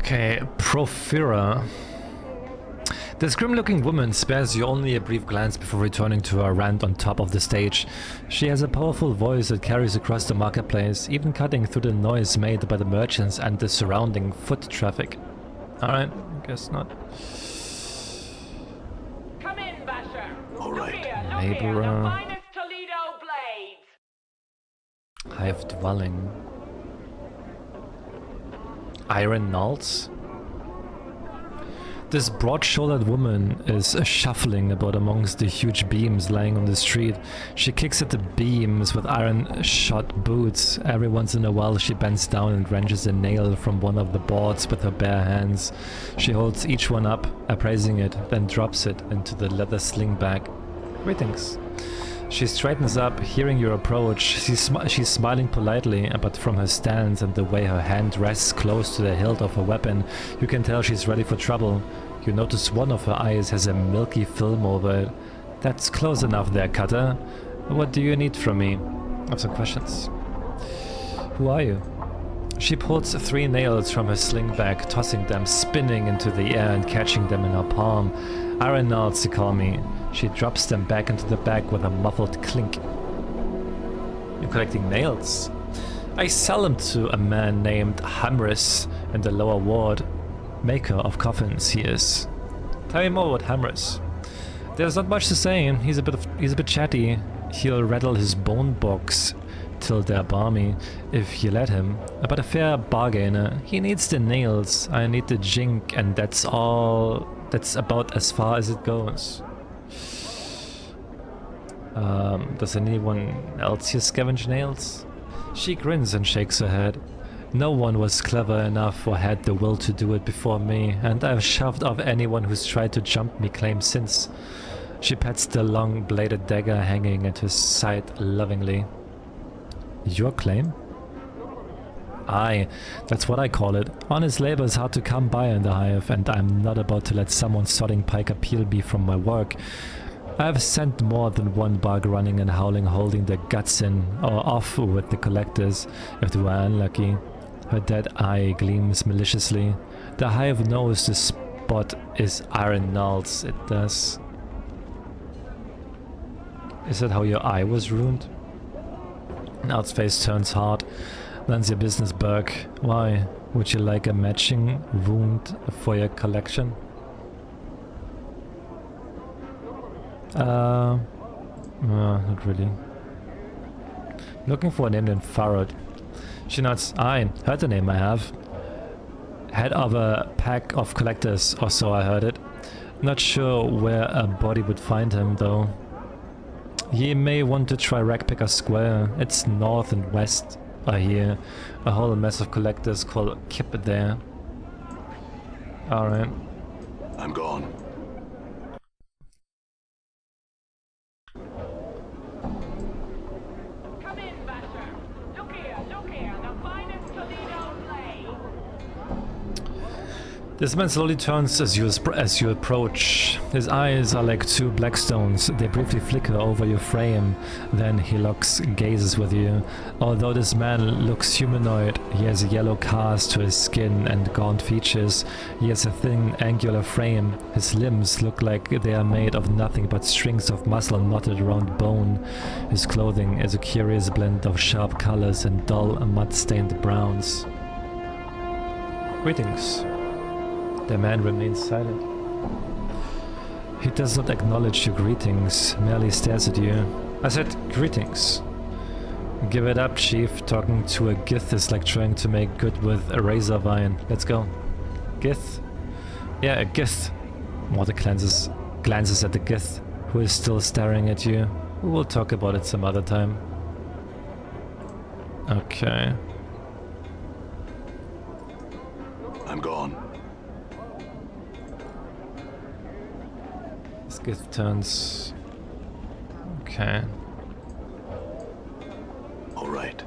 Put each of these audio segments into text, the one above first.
Okay, Profira. This grim-looking woman spares you only a brief glance before returning to her rant on top of the stage. She has a powerful voice that carries across the marketplace, even cutting through the noise made by the merchants and the surrounding foot traffic. Alright, guess not. Come in, Basher. Alright. Look here, the finest Toledo blades. Hive dwelling. Iron Knolls? This broad-shouldered woman is shuffling about amongst the huge beams lying on the street. She kicks at the beams with iron-shod boots. Every once in a while she bends down and wrenches a nail from one of the boards with her bare hands. She holds each one up, appraising it, then drops it into the leather sling bag. Greetings. She straightens up, hearing your approach. She's smiling politely, but from her stance and the way her hand rests close to the hilt of her weapon, you can tell she's ready for trouble. You notice one of her eyes has a milky film over it. That's close enough there, Cutter. What do you need from me? I have some questions. Who are you? She pulls 3 nails from her sling bag, tossing them, spinning into the air and catching them in her palm. Iron Knolls, to call me. She drops them back into the bag with a muffled clink. You're collecting nails? I sell them to a man named Hamris in the lower ward. Maker of coffins, he is. Tell me more about Hamris. There's not much to say. He's a bit chatty. He'll rattle his bone box till they're balmy, if you let him. But a fair bargainer. He needs the nails, I need the jink, and that's all. That's about as far as it goes. Does anyone else here scavenge nails? She grins and shakes her head. No one was clever enough or had the will to do it before me, and I've shoved off anyone who's tried to jump me claim since. She pats the long-bladed dagger hanging at his side lovingly. Your claim? Aye, that's what I call it. Honest labor is hard to come by in the Hive, and I'm not about to let someone sodding pike appeal me from my work. I've sent more than one bug running and howling, holding their guts in or off with the collectors, if they were unlucky. Her dead eye gleams maliciously. The Hive knows the spot is Iron Knolls, it does. Is that how your eye was ruined? Nald's face turns hard. Non's your business, Burke. Why? Would you like a matching wound for your collection? Not really. Looking for a name named Farad. She nods. Aye, heard the name I have. Head of a pack of collectors, or so I heard it. Not sure where a body would find him, though. Ye may want to try Ragpicker Square. It's north and west, I hear. A whole mess of collectors called Kip there. Alright. I'm gone. Come in, Basher. Look here, the finest Toledo blades. This man slowly turns as you approach. His eyes are like 2 black stones. They briefly flicker over your frame. Then he locks gazes with you. Although this man looks humanoid, he has a yellow cast to his skin and gaunt features. He has a thin, angular frame. His limbs look like they are made of nothing but strings of muscle knotted around bone. His clothing is a curious blend of sharp colors and dull, mud-stained browns. Greetings. The man remains silent. He does not acknowledge your greetings, merely stares at you. I said, greetings. Give it up, Chief. Talking to a Gith is like trying to make good with a razor vine. Let's go. Gith? Yeah, a Gith. Morta glances at the Gith, who is still staring at you. We will talk about it some other time. Okay. I'm gone. Gith turns. Okay. All right.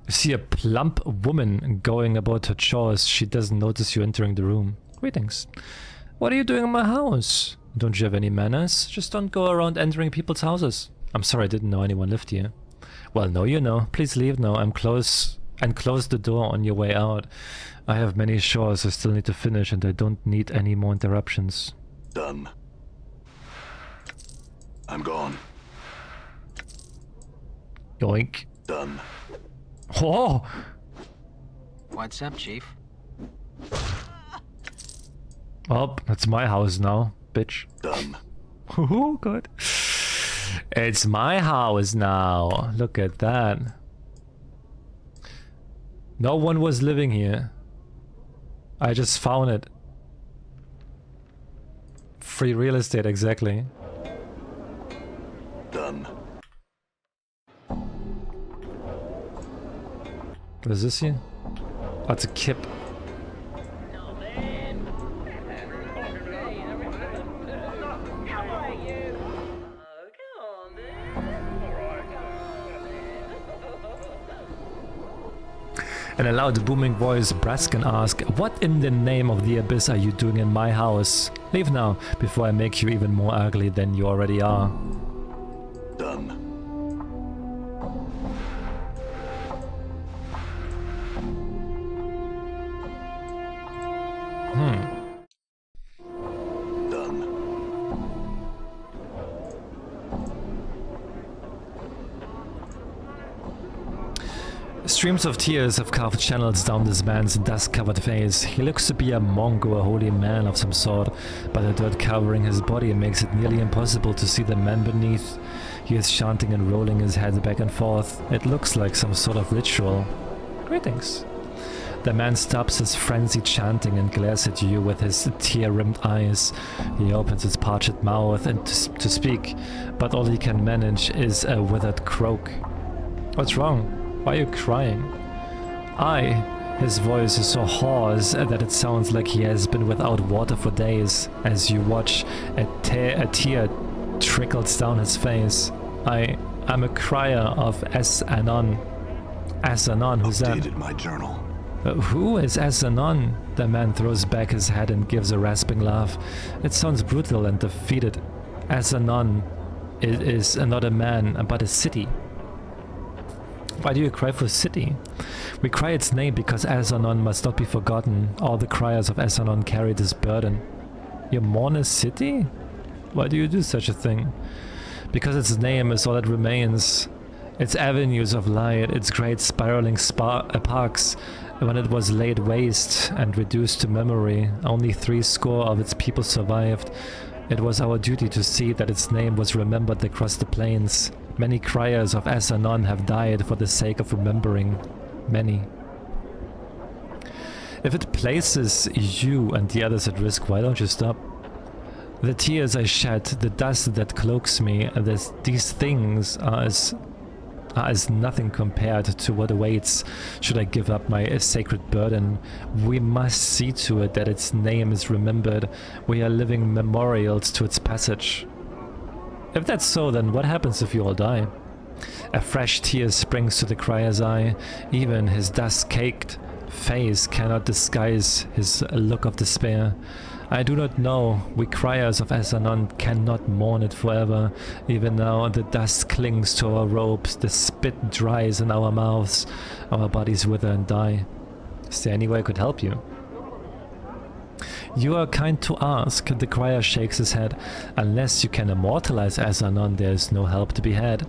You see a plump woman going about her chores. She doesn't notice you entering the room. Greetings. What are you doing in my house? Don't you have any manners? Just don't go around entering people's houses. I'm sorry, I didn't know anyone lived here. Well, no, you know. Please leave now. I'm close. And close the door on your way out. I have many chores I still need to finish, and I don't need any more interruptions. Done. I'm gone. Yoink. Done. Oh! What's up, Chief? Oh, it's my house now, bitch. Done. Oh, God. It's my house now. Look at that. No one was living here. I just found it. Free real estate, exactly. Done. What is this here? Oh, it's a kip. In a loud booming voice, Braskin asks, "What in the name of the abyss are you doing in my house? Leave now, before I make you even more ugly than you already are." Done. Done. Streams of tears have carved channels down this man's dust-covered face. He looks to be a monk or a holy man of some sort, but the dirt covering his body makes it nearly impossible to see the man beneath. He is chanting and rolling his head back and forth. It looks like some sort of ritual. Greetings. The man stops his frenzied chanting and glares at you with his tear-rimmed eyes. He opens his parched mouth and to speak, but all he can manage is a withered croak. What's wrong? Why are you crying? His voice is so hoarse that it sounds like he has been without water for days. As you watch, a tear trickles down his face. I'm a crier of Anon. Anon, who's that? Updated my journal. Who is Anon? The man throws back his head and gives a rasping laugh. It sounds brutal and defeated. Anon is not a man, but a city. Why do you cry for city? We cry its name because Asanon must not be forgotten. All the criers of Asanon carry this burden. You mourn a city? Why do you do such a thing? Because its name is all that remains. Its avenues of light, its great spiraling parks. When it was laid waste and reduced to memory, only 70 of its people survived. It was our duty to see that its name was remembered across the plains. Many criers of Asanon have died for the sake of remembering. Many. If it places you and the others at risk, why don't you stop? The tears I shed, the dust that cloaks me, these things are as nothing compared to what awaits should I give up my sacred burden. We must see to it that its name is remembered. We are living memorials to its passage. If that's so, then what happens if you all die? A fresh tear springs to the crier's eye. Even his dust-caked face cannot disguise his look of despair. I do not know. We criers of Asanon cannot mourn it forever. Even now the dust clings to our robes, the spit dries in our mouths, our bodies wither and die. Is there any way I could help you? You are kind to ask, the crier shakes his head. Unless you can immortalize Asanon, there is no help to be had.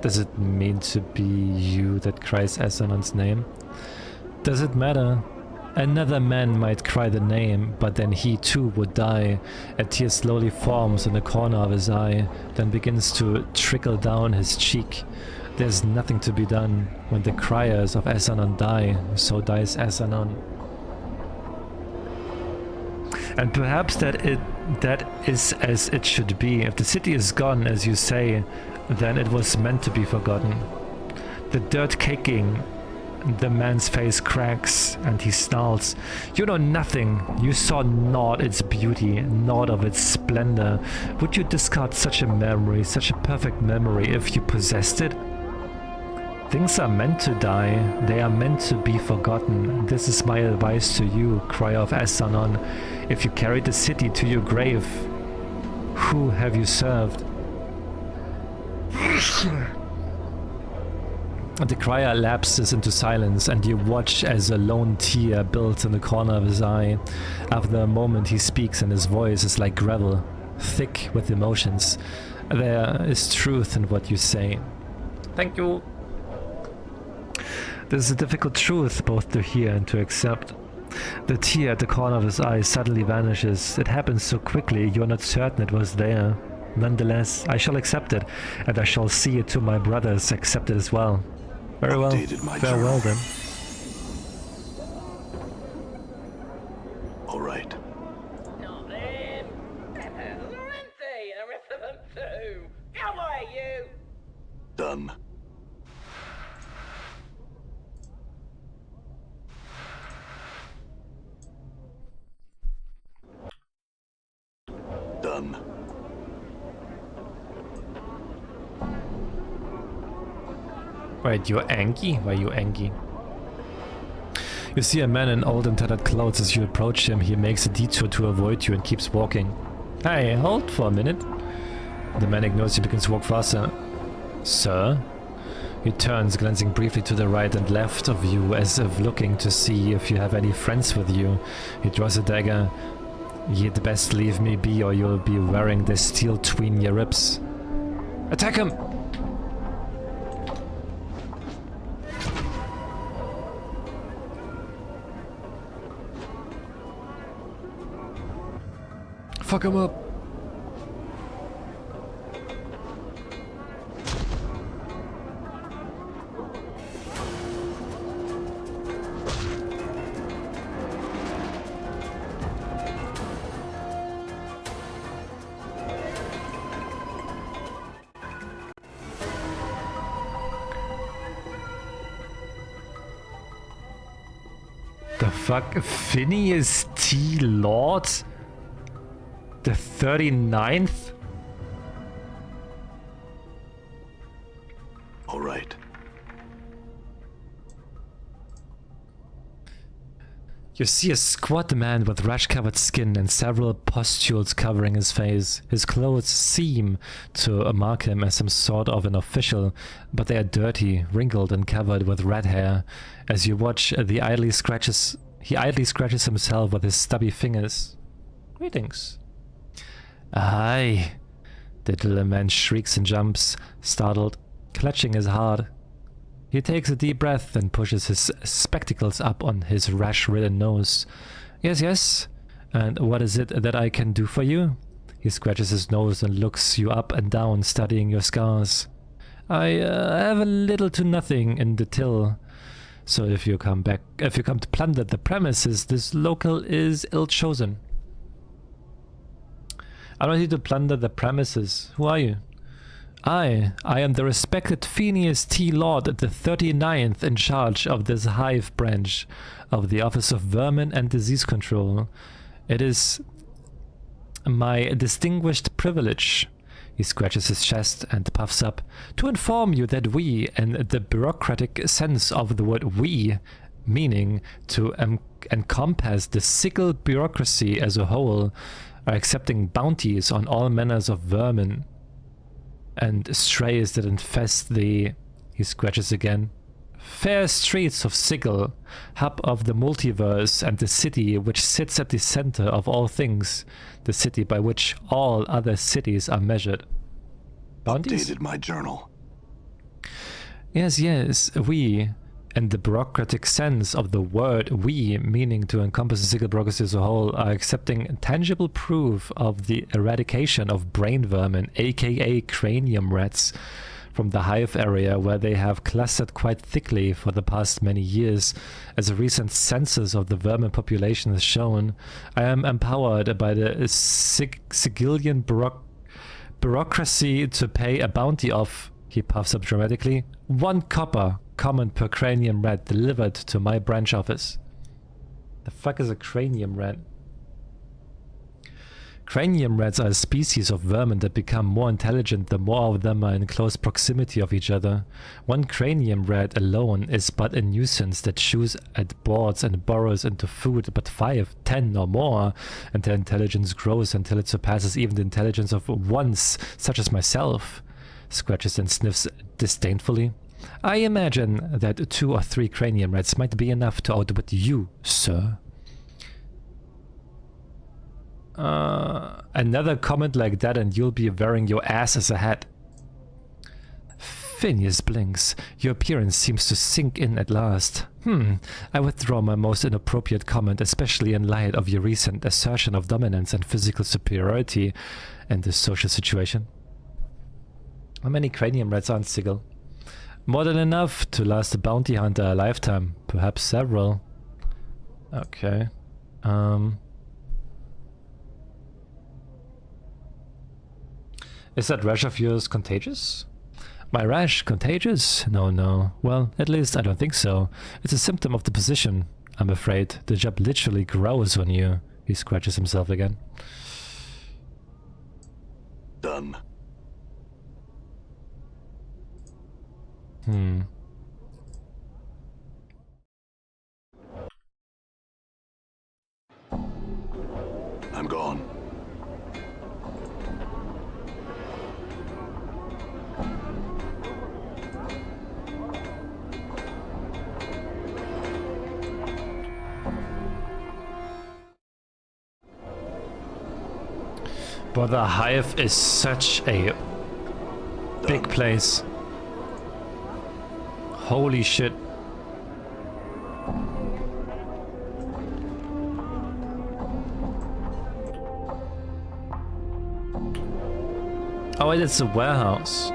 Does it mean to be you that cries Asanon's name? Does it matter? Another man might cry the name, but then he too would die. A tear slowly forms in the corner of his eye, then begins to trickle down his cheek. There's nothing to be done. When the criers of Asanon die, so dies Asanon. And perhaps that is as it should be. If the city is gone, as you say, then it was meant to be forgotten. The dirt caking, the man's face cracks and he snarls. You know nothing. You saw not its beauty, not of its splendor. Would you discard such a memory, such a perfect memory, if you possessed it? Things are meant to die, they are meant to be forgotten. This is my advice to you, crier of Asanon. If you carry the city to your grave, who have you served? The crier lapses into silence, and you watch as a lone tear builds in the corner of his eye. After a moment he speaks, and his voice is like gravel, thick with emotions. There is truth in what you say. Thank you. This is a difficult truth both to hear and to accept. The tear at the corner of his eye suddenly vanishes. It happens so quickly you're not certain it was there. Nonetheless, I shall accept it, and I shall see it to my brothers accept it as well. Very well. Farewell then. All right. Not them. Lorenzi, the rest of them too. Go away, you. Done. Done. Wait, you're angry? Why are you angry? You see a man in old and tattered clothes. As you approach him, he makes a detour to avoid you and keeps walking. Hey, hold for a minute. The man ignores you and begins to walk faster. Sir? He turns, glancing briefly to the right and left of you, as if looking to see if you have any friends with you. He draws a dagger. You'd best leave me be, or you'll be wearing this steel tween your ribs. Attack him! Fuck him up! The fuck? Phineas T. Lord? The 39th? All right. You see a squat man with rash-covered skin and several pustules covering his face. His clothes seem to mark him as some sort of an official, but they are dirty, wrinkled and covered with red hair. As you watch, he idly scratches himself with his stubby fingers. Greetings. Aye. The little man shrieks and jumps, startled, clutching his heart. He takes a deep breath and pushes his spectacles up on his rash-ridden nose. Yes, yes. And what is it that I can do for you? He scratches his nose and looks you up and down, studying your scars. I have a little to nothing in the till. So if you come to plunder the premises, this local is ill-chosen. I don't need to plunder the premises. Who are you? I am the respected Phineas T. Lord, the 39th in charge of this hive branch of the Office of Vermin and Disease Control. It is my distinguished privilege, he scratches his chest and puffs up, to inform you that we, in the bureaucratic sense of the word we, meaning to encompass the sickle bureaucracy as a whole, are accepting bounties on all manners of vermin and strays that infest the, he scratches again, fair streets of Sigil, hub of the multiverse and the city which sits at the center of all things, the city by which all other cities are measured. Bounties? Updated my journal. Yes, yes, we, in the bureaucratic sense of the word we, meaning to encompass the Sigil bureaucracy as a whole, are accepting tangible proof of the eradication of brain vermin, aka cranium rats, from the hive area where they have clustered quite thickly for the past many years. As a recent census of the vermin population has shown, I am empowered by the Sigilian bureaucracy to pay a bounty of, he puffs up dramatically, 1 copper common per cranium rat delivered to my branch office. The fuck is a cranium rat? Cranium rats are a species of vermin that become more intelligent the more of them are in close proximity of each other. 1 cranium rat alone is but a nuisance that chews at boards and burrows into food, but 5, 10 or more, and their intelligence grows until it surpasses even the intelligence of ones such as myself. scratches and sniffs disdainfully. I imagine that 2 or 3 cranium rats might be enough to outwit you, sir. Another comment like that and you'll be wearing your ass as a hat. Phineas blinks. Your appearance seems to sink in at last. I withdraw my most inappropriate comment, especially in light of your recent assertion of dominance and physical superiority in this social situation. How many cranium rats on Sigil? More than enough to last a bounty hunter a lifetime. Perhaps several. Okay. Is that rash of yours contagious? My rash contagious? No. Well, at least I don't think so. It's a symptom of the position, I'm afraid. The job literally grows on you. He scratches himself again. Done. I'm gone. But the Hive is such a big place. Holy shit. Oh wait, it's a warehouse.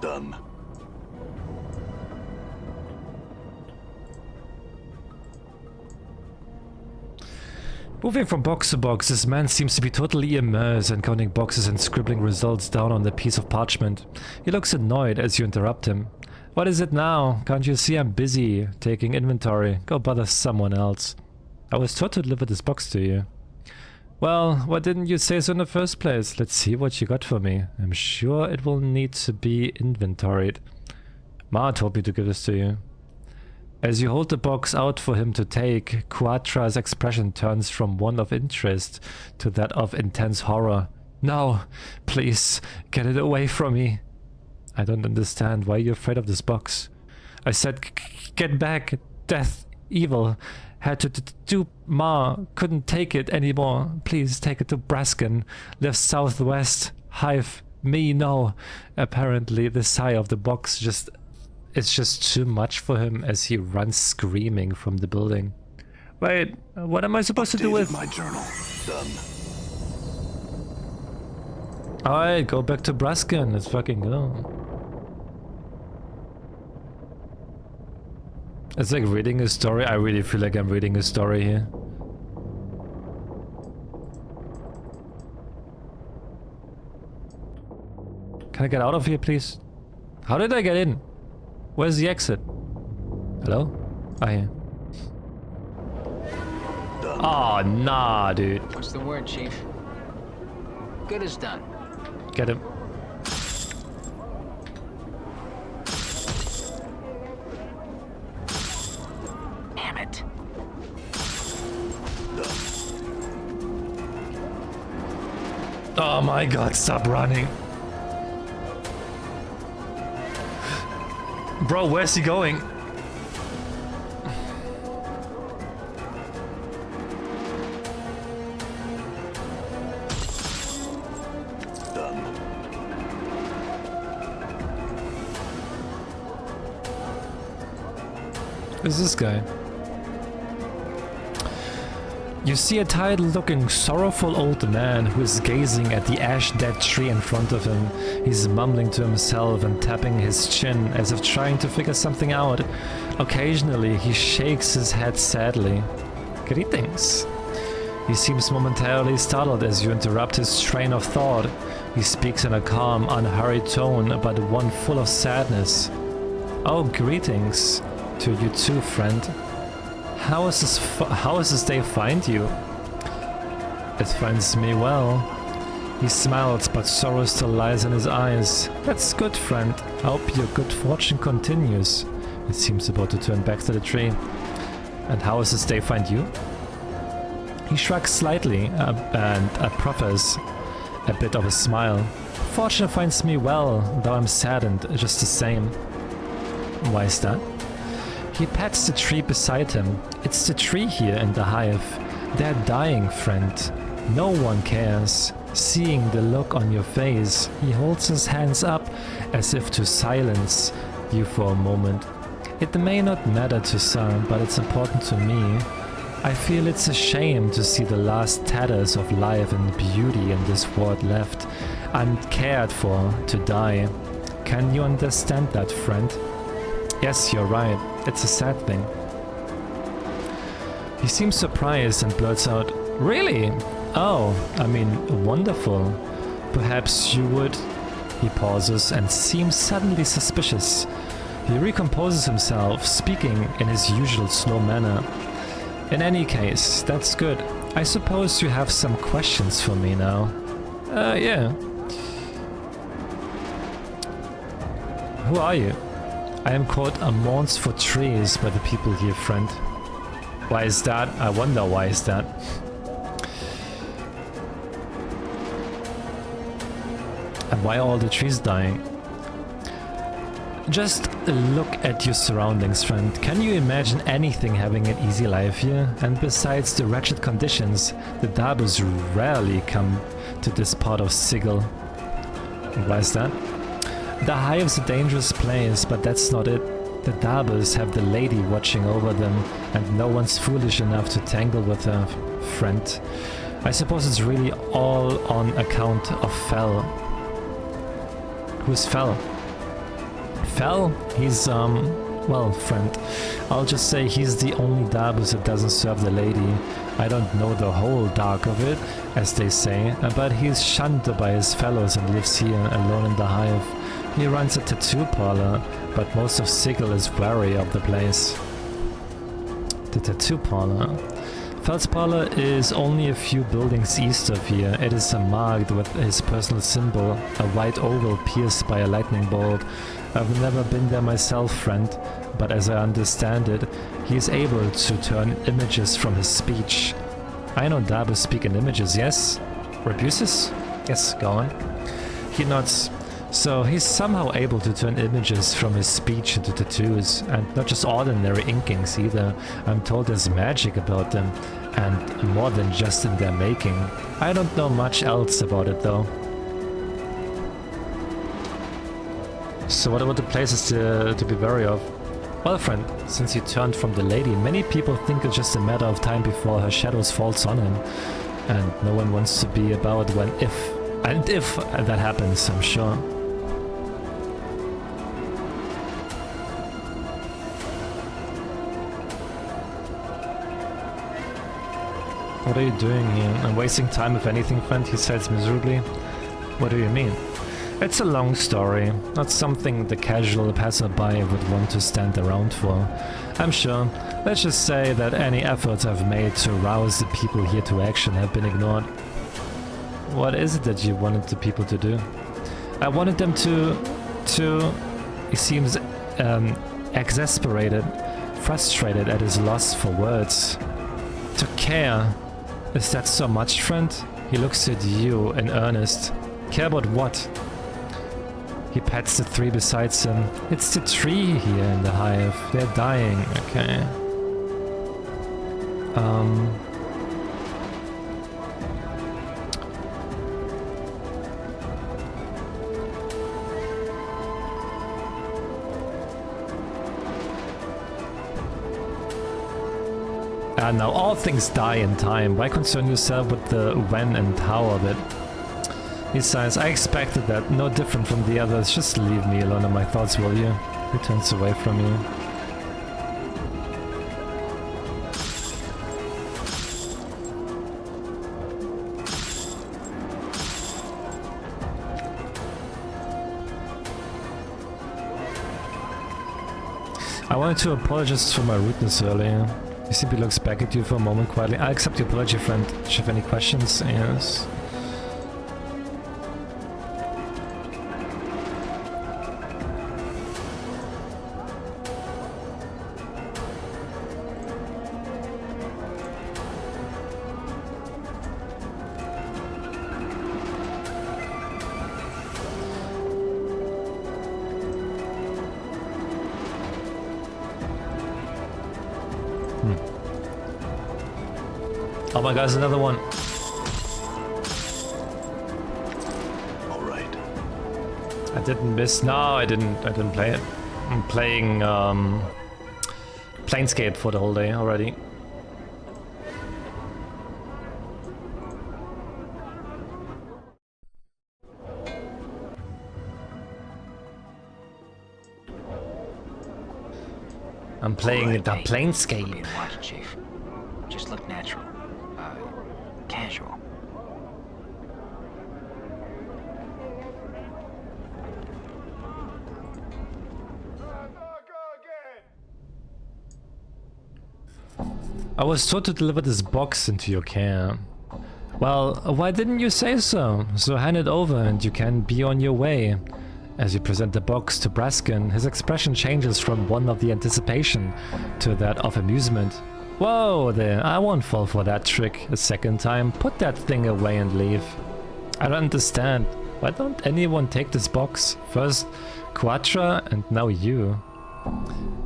Done. Moving from box to box, this man seems to be totally immersed in counting boxes and scribbling results down on a piece of parchment. He looks annoyed as you interrupt him. What is it now? Can't you see I'm busy taking inventory? Go bother someone else. I was taught to deliver this box to you. Well, why didn't you say so in the first place? Let's see what you got for me. I'm sure it will need to be inventoried. Ma told me to give this to you. As you hold the box out for him to take, Quatra's expression turns from one of interest to that of intense horror. No, please, get it away from me. I don't understand why you're afraid of this box. I said, get back, death, evil. Had to do, Ma, couldn't take it anymore. Please take it to Brasken. Lives southwest. Hive, me, no. Apparently the sigh of the box it's just too much for him as he runs screaming from the building. Wait, what am I supposed to do with my journal? Done. Alright, go back to Brasken. Let's fucking go. It's like reading a story. I really feel like I'm reading a story here. Can I get out of here, please? How did I get in? Where's the exit? Hello? Ah, here. Oh, nah, dude. What's the word, Chief? Good as done. Get him. Damn it. Oh my god, stop running. Bro, where's he going? Done. Who's this guy? You see a tired-looking, sorrowful old man who is gazing at the ash-dead tree in front of him. He's mumbling to himself and tapping his chin as if trying to figure something out. Occasionally, he shakes his head sadly. Greetings. He seems momentarily startled as you interrupt his train of thought. He speaks in a calm, unhurried tone, but one full of sadness. Oh, greetings to you too, friend. How is this day find you? It finds me well. He smiles, but sorrow still lies in his eyes. That's good, friend. I hope your good fortune continues. It seems about to turn back to the tree. And how is this day find you? He shrugs slightly and proffers a bit of a smile. Fortune finds me well, though I'm saddened just the same. Why is that? He pats the tree beside him. It's the tree here in the hive. They're dying, friend. No one cares. Seeing the look on your face, he holds his hands up as if to silence you for a moment. It may not matter to some, but it's important to me. I feel it's a shame to see the last tatters of life and beauty in this world left, uncared for, to die. Can you understand that, friend? Yes, you're right. It's a sad thing. He seems surprised and blurts out, "Really? Oh, I mean, wonderful. Perhaps you would..." He pauses and seems suddenly suspicious. He recomposes himself, speaking in his usual slow manner. "In any case, that's good. I suppose you have some questions for me now." Yeah. Who are you? I am called a Mons for trees by the people here, friend. Why is that? I wonder why is that. And why are all the trees dying? Just look at your surroundings, friend. Can you imagine anything having an easy life here? And besides the wretched conditions, the Dabus rarely come to this part of Sigil. Why is that? The hive's a dangerous place, but that's not it. The Dabus have the lady watching over them, and no one's foolish enough to tangle with her, friend. I suppose it's really all on account of Fel. Who's Fel? Fel? He's, well, friend, I'll just say he's the only Dabus that doesn't serve the lady. I don't know the whole dark of it, as they say, but he's shunned by his fellows and lives here alone in the hive. He runs a tattoo parlor, but most of Sigil is wary of the place. The tattoo parlor. Fel's parlor is only a few buildings east of here. It is marked with his personal symbol, a white oval pierced by a lightning bolt. I've never been there myself, friend, but as I understand it, he is able to turn images from his speech. I know Dabus speak in images, yes? Rebuses? Yes, go on. He nods. So he's somehow able to turn images from his speech into tattoos, and not just ordinary inkings either. I'm told there's magic about them, and more than just in their making. I don't know much else about it though. So what about the places to be wary of? Well, friend, since he turned from the lady, many people think it's just a matter of time before her shadows falls on him. And no one wants to be about when if that happens, I'm sure. What are you doing here? I'm wasting time if anything, friend, he says miserably. What do you mean? It's a long story, not something the casual passerby would want to stand around for. I'm sure. Let's just say that any efforts I've made to rouse the people here to action have been ignored. What is it that you wanted the people to do? I wanted them to... He seems exasperated, frustrated at his loss for words. To care. Is that so much, friend? He looks at you in earnest. Care about what? He pats the tree beside him. It's the tree here in the hive. They're dying, okay. Now all things die in time. Why concern yourself with the when and how of it? Besides, I expected that. No different from the others. Just leave me alone in my thoughts, will you? He turns away from you. I wanted to apologize for my rudeness earlier. He simply looks back at you for a moment quietly. I accept your apology, friend. Do you have any questions? Yes. Oh my god, there's another one. All right. I didn't miss. No, I didn't play it. I'm playing Planescape for the whole day already. I'm playing the Planescape. Watch, Chief. Just look natural. Casual. I was told to deliver this box into your care. Well, why didn't you say so? So hand it over and you can be on your way. As you present the box to Braskin, his expression changes from one of the anticipation to that of amusement. Whoa there, I won't fall for that trick a second time. Put that thing away and leave. I don't understand. Why don't anyone take this box? First Quatra and now you.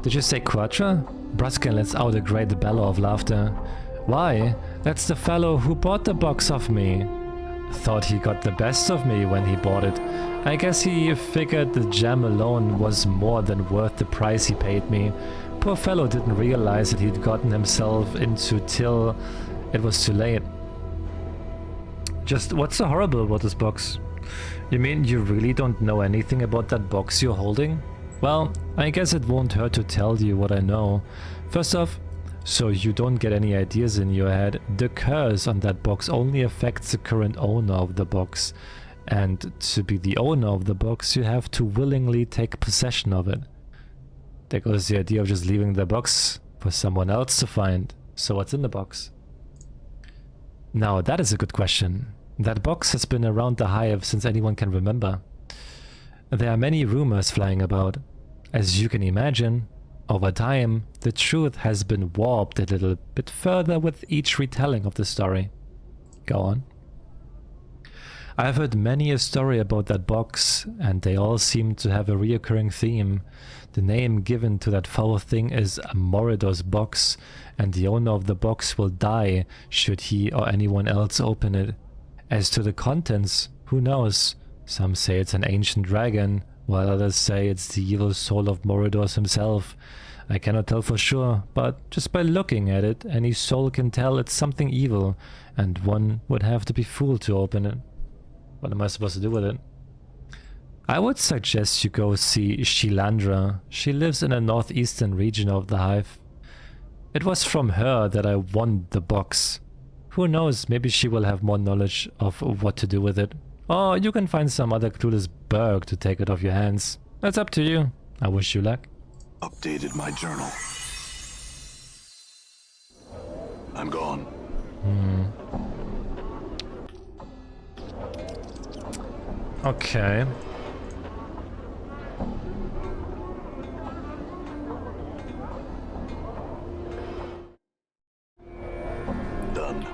Did you say Quatra? Braskin lets out a great bellow of laughter. Why? That's the fellow who bought the box off me. Thought he got the best of me when he bought it. I guess he figured the gem alone was more than worth the price he paid me. Poor fellow didn't realize that he'd gotten himself into till it was too late. Just what's so horrible about this box? You mean you really don't know anything about that box you're holding? Well, I guess it won't hurt to tell you what I know. First off, so you don't get any ideas in your head, the curse on that box only affects the current owner of the box. And to be the owner of the box, you have to willingly take possession of it. There goes the idea of just leaving the box for someone else to find. So what's in the box? Now that is a good question. That box has been around the hive since anyone can remember. There are many rumors flying about. As you can imagine, over time, the truth has been warped a little bit further with each retelling of the story. Go on. I've heard many a story about that box, and they all seem to have a reoccurring theme. The name given to that foul thing is a Morador's box, and the owner of the box will die should he or anyone else open it. As to the contents, who knows? Some say it's an ancient dragon, while others say it's the evil soul of Morador himself. I cannot tell for sure, but just by looking at it, any soul can tell it's something evil, and one would have to be fooled to open it. What am I supposed to do with it? I would suggest you go see Shilandra. She lives in the northeastern region of the hive. It was from her that I won the box. Who knows, maybe she will have more knowledge of what to do with it. Or you can find some other clueless burg to take it off your hands. That's up to you. I wish you luck. Updated my journal. I'm gone. Okay. Done.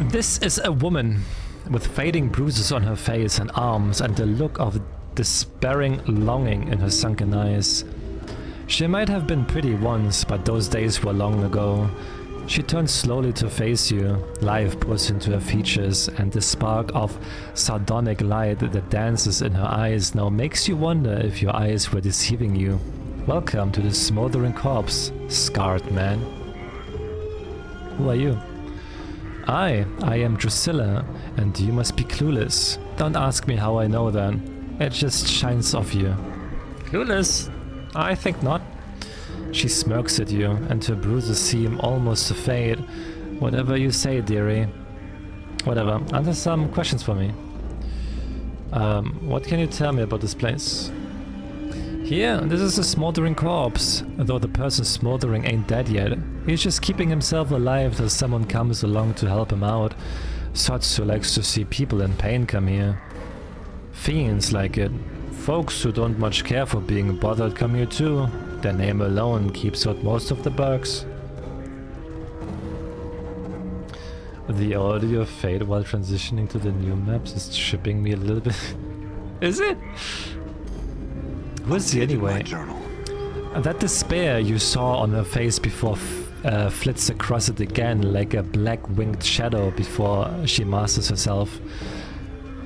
This is a woman with fading bruises on her face and arms and a look of despairing longing in her sunken eyes. She might have been pretty once, but those days were long ago. She turns slowly to face you. Life pours into her features, and the spark of sardonic light that dances in her eyes now makes you wonder if your eyes were deceiving you. Welcome to the smoldering corpse, scarred man. Who are you? I am Drusilla, and you must be clueless. Don't ask me how I know that. It just shines off you. Clueless? I think not. She smirks at you, and her bruises seem almost to fade. Whatever you say, dearie. Whatever. Answer some questions for me. What can you tell me about this place? Here, this is a smoldering corpse, though the person smoldering ain't dead yet. He's just keeping himself alive till someone comes along to help him out. Sots who likes to see people in pain come here. Fiends like it. Folks who don't much care for being bothered come here too. Their name alone keeps out most of the bugs. The audio fade while transitioning to the new maps is tripping me a little bit. Is it? Who is he anyway? My journal. That despair you saw on her face before flits across it again like a black winged shadow before she masters herself.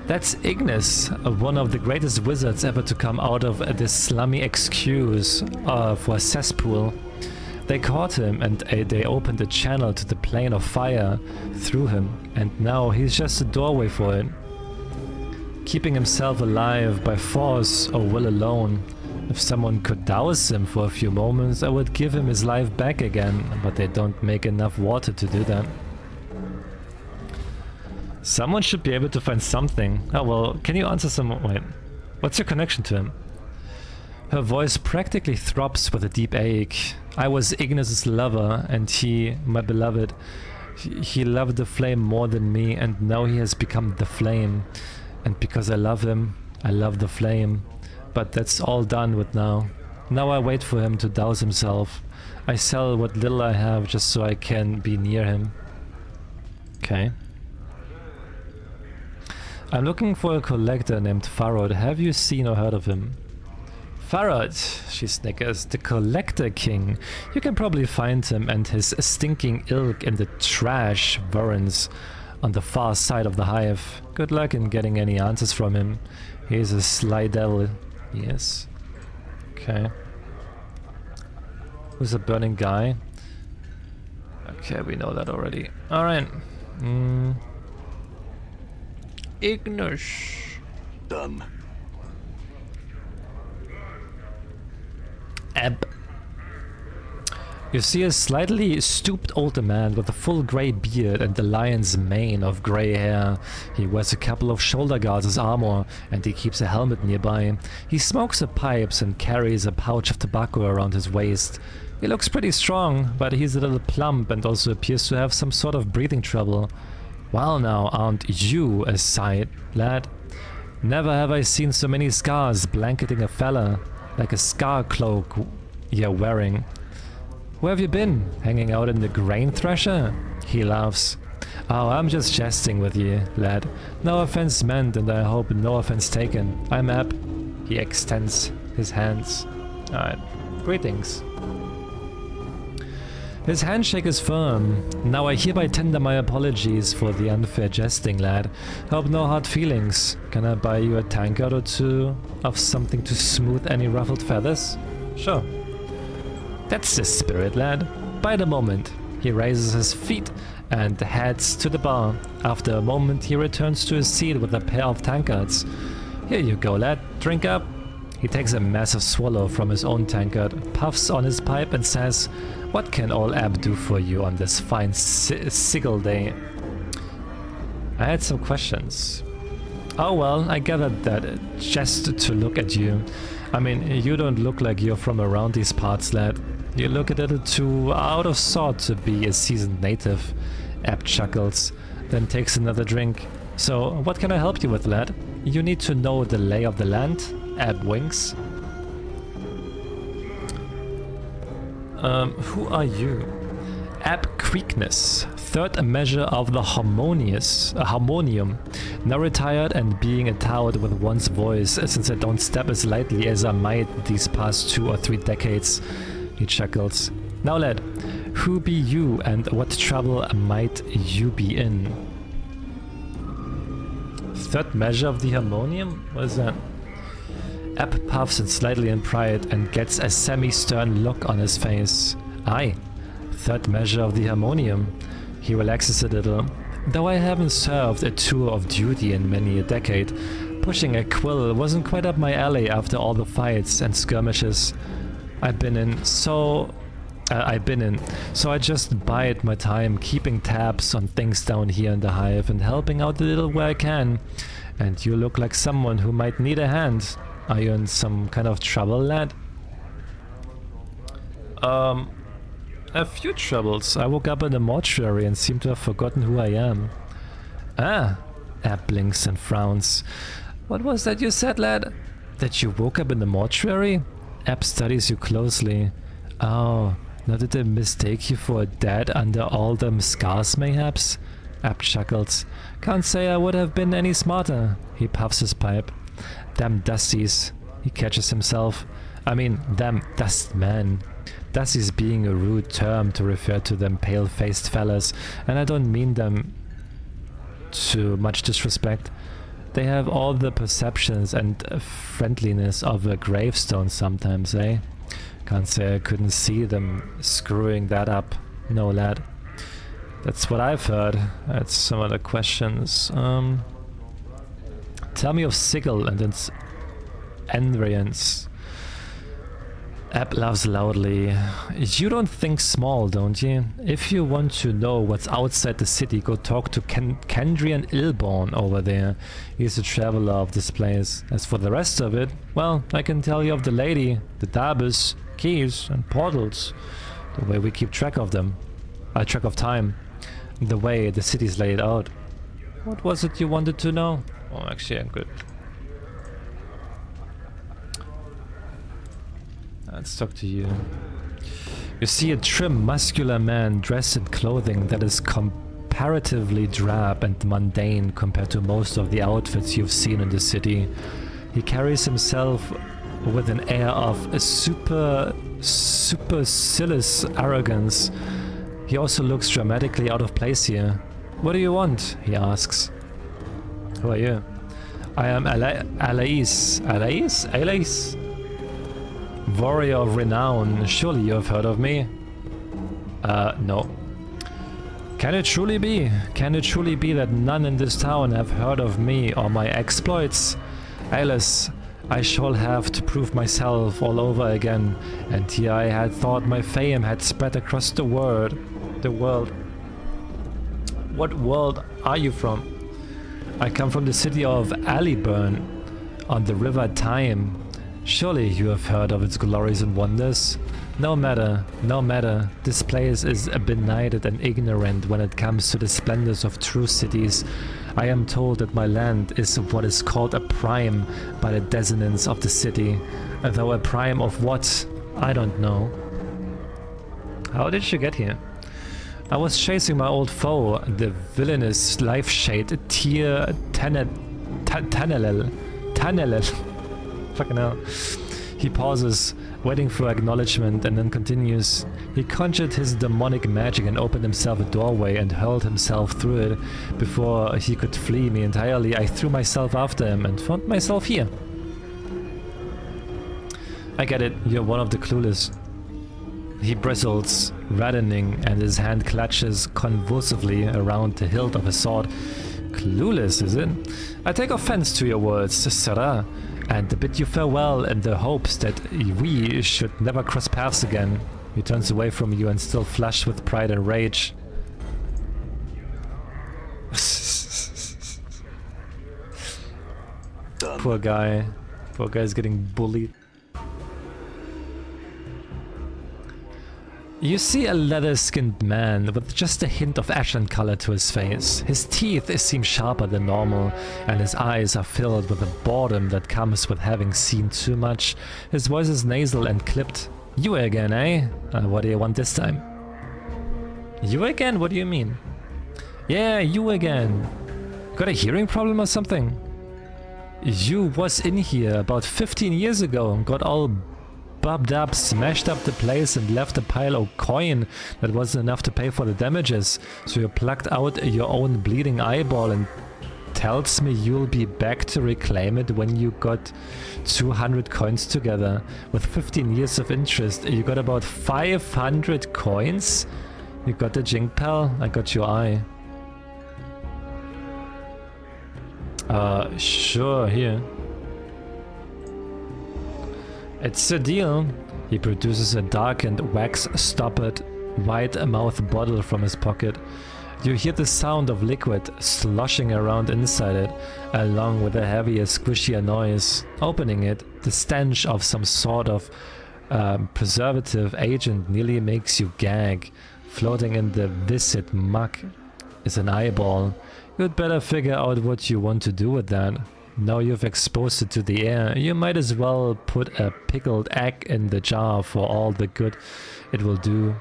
That's Ignis, one of the greatest wizards ever to come out of this slummy excuse for a cesspool. They caught him and they opened a channel to the plane of fire through him, and now he's just a doorway for it. Keeping himself alive by force or will alone. If someone could douse him for a few moments, I would give him his life back again, but they don't make enough water to do that. Someone should be able to find something. Oh well, can you answer some... Wait. What's your connection to him? Her voice practically throbs with a deep ache. I was Ignis's lover, and he, my beloved, he loved the flame more than me, and now he has become the flame. And because I love him, I love the flame. But that's all done with now. Now I wait for him to douse himself. I sell what little I have just so I can be near him. Okay. I'm looking for a collector named Farod. Have you seen or heard of him? Farod, she snickers, the Collector King. You can probably find him and his stinking ilk in the trash burns on the far side of the hive. Good luck in getting any answers from him. He's a sly devil. Yes. Okay. Who's a burning guy? Okay, we know that already. Alright. Ignis. Done. Ebb. You see a slightly stooped older man with a full grey beard and the lion's mane of grey hair. He wears a couple of shoulder guards as armor, and he keeps a helmet nearby. He smokes pipes and carries a pouch of tobacco around his waist. He looks pretty strong, but he's a little plump and also appears to have some sort of breathing trouble. Well now, aren't you a sight, lad? Never have I seen so many scars blanketing a fella, like a scar cloak you're wearing. Where have you been? Hanging out in the grain thresher? He laughs. Oh, I'm just jesting with you, lad. No offense meant, and I hope no offense taken. I'm Ab. He extends his hands. Alright. Greetings. His handshake is firm. Now I hereby tender my apologies for the unfair jesting, lad. Hope no hard feelings. Can I buy you a tankard or two of something to smooth any ruffled feathers? Sure. That's the spirit, lad. By the moment. He raises his feet and heads to the bar. After a moment, he returns to his seat with a pair of tankards. Here you go, lad. Drink up. He takes a massive swallow from his own tankard, puffs on his pipe and says, "What can old Ab do for you on this fine sigil day?" I had some questions. Oh well, I gathered that just to look at you. I mean, you don't look like you're from around these parts, lad. You look a little too out of sort to be a seasoned native. Ab chuckles, then takes another drink. So, what can I help you with, lad? You need to know the lay of the land? Ab winks. Who are you? Ab Quickness, third measure of the harmonium. Now retired and being a tout with one's voice, since I don't step as lightly as I might these past 2 or 3 decades. He chuckles. Now lad, who be you and what trouble might you be in? Third measure of the harmonium? What is that? Ab puffs and slightly in pride and gets a semi-stern look on his face. Aye, third measure of the harmonium. He relaxes a little. Though I haven't served a tour of duty in many a decade, pushing a quill wasn't quite up my alley after all the fights and skirmishes I've been in, so I just bide my time keeping tabs on things down here in the hive and helping out a little where I can. And you look like someone who might need a hand. Are you in some kind of trouble, lad? A few troubles. I woke up in a mortuary and seem to have forgotten who I am. Ah, Ab blinks and frowns. What was that you said, lad? That you woke up in the mortuary? App studies you closely. Oh, now did they mistake you for a dad under all them scars mayhaps? App chuckles. Can't say I would have been any smarter. He puffs his pipe. Damn dusties. He catches himself. I mean, damn dust man. Dusties being a rude term to refer to them pale-faced fellas, and I don't mean them to much disrespect. They have all the perceptions and friendliness of a gravestone sometimes, eh? Can't say I couldn't see them screwing that up. No, lad. That's what I've heard. That's some other questions. Tell me of Sigil and its Enrians. App laughs loudly. You don't think small, don't you? If you want to know what's outside the city, go talk to Kendrian Ilborn over there. He's a traveler of this place. As for the rest of it, well, I can tell you of the lady, the Dabus, keys, and portals. The way we keep track of them. Track of time. The way the city's laid out. What was it you wanted to know? Oh, actually, I'm good. Let's talk to you. You see a trim, muscular man dressed in clothing that is comparatively drab and mundane compared to most of the outfits you've seen in the city. He carries himself with an air of a supercilious arrogance. He also looks dramatically out of place here. What do you want? He asks. Who are you? I am Alais. Alais? Warrior of renown. Surely you have heard of me? No. Can it truly be? Can it truly be that none in this town have heard of me or my exploits? Alice, I shall have to prove myself all over again, and here I had thought my fame had spread across the world. What world are you from? I come from the city of Aliburn, on the river Time. Surely you have heard of its glories and wonders. No matter, no matter. This place is benighted and ignorant when it comes to the splendors of true cities. I am told that my land is what is called a prime by the dissonance of the city. Though a prime of what? I don't know. How did you get here? I was chasing my old foe, the villainous life shade Tyr Tanelel. Fucking hell. He pauses, waiting for acknowledgement, and then continues. He conjured his demonic magic and opened himself a doorway and hurled himself through it. Before he could flee me entirely, I threw myself after him and found myself here. I get it, you're one of the clueless. He bristles, reddening, and his hand clutches convulsively around the hilt of his sword. Clueless, is it? I take offense to your words, sirrah, and bid you farewell in the hopes that we should never cross paths again. He turns away from you and still flushed with pride and rage. Poor guy. Poor guy's getting bullied. You see a leather-skinned man with just a hint of ashen color to his face. His teeth seem sharper than normal, and his eyes are filled with a boredom that comes with having seen too much. His voice is nasal and clipped. You again, eh? What do you want this time? You again? What do you mean? Yeah, you again. Got a hearing problem or something? You was in here about 15 years ago and got all bubbed up, smashed up the place and left a pile of coin that wasn't enough to pay for the damages. So you plucked out your own bleeding eyeball and tells me you'll be back to reclaim it when you got 200 coins together. With 15 years of interest, you got about 500 coins? You got the jink, pal? I got your eye. Sure, here. It's a deal. He produces a darkened, wax-stoppered, wide-mouthed bottle from his pocket. You hear the sound of liquid sloshing around inside it, along with a heavier, squishier noise. Opening it, the stench of some sort of preservative agent nearly makes you gag. Floating in the viscid muck is an eyeball. You'd better figure out what you want to do with that. Now you've exposed it to the air, you might as well put a pickled egg in the jar for all the good it will do.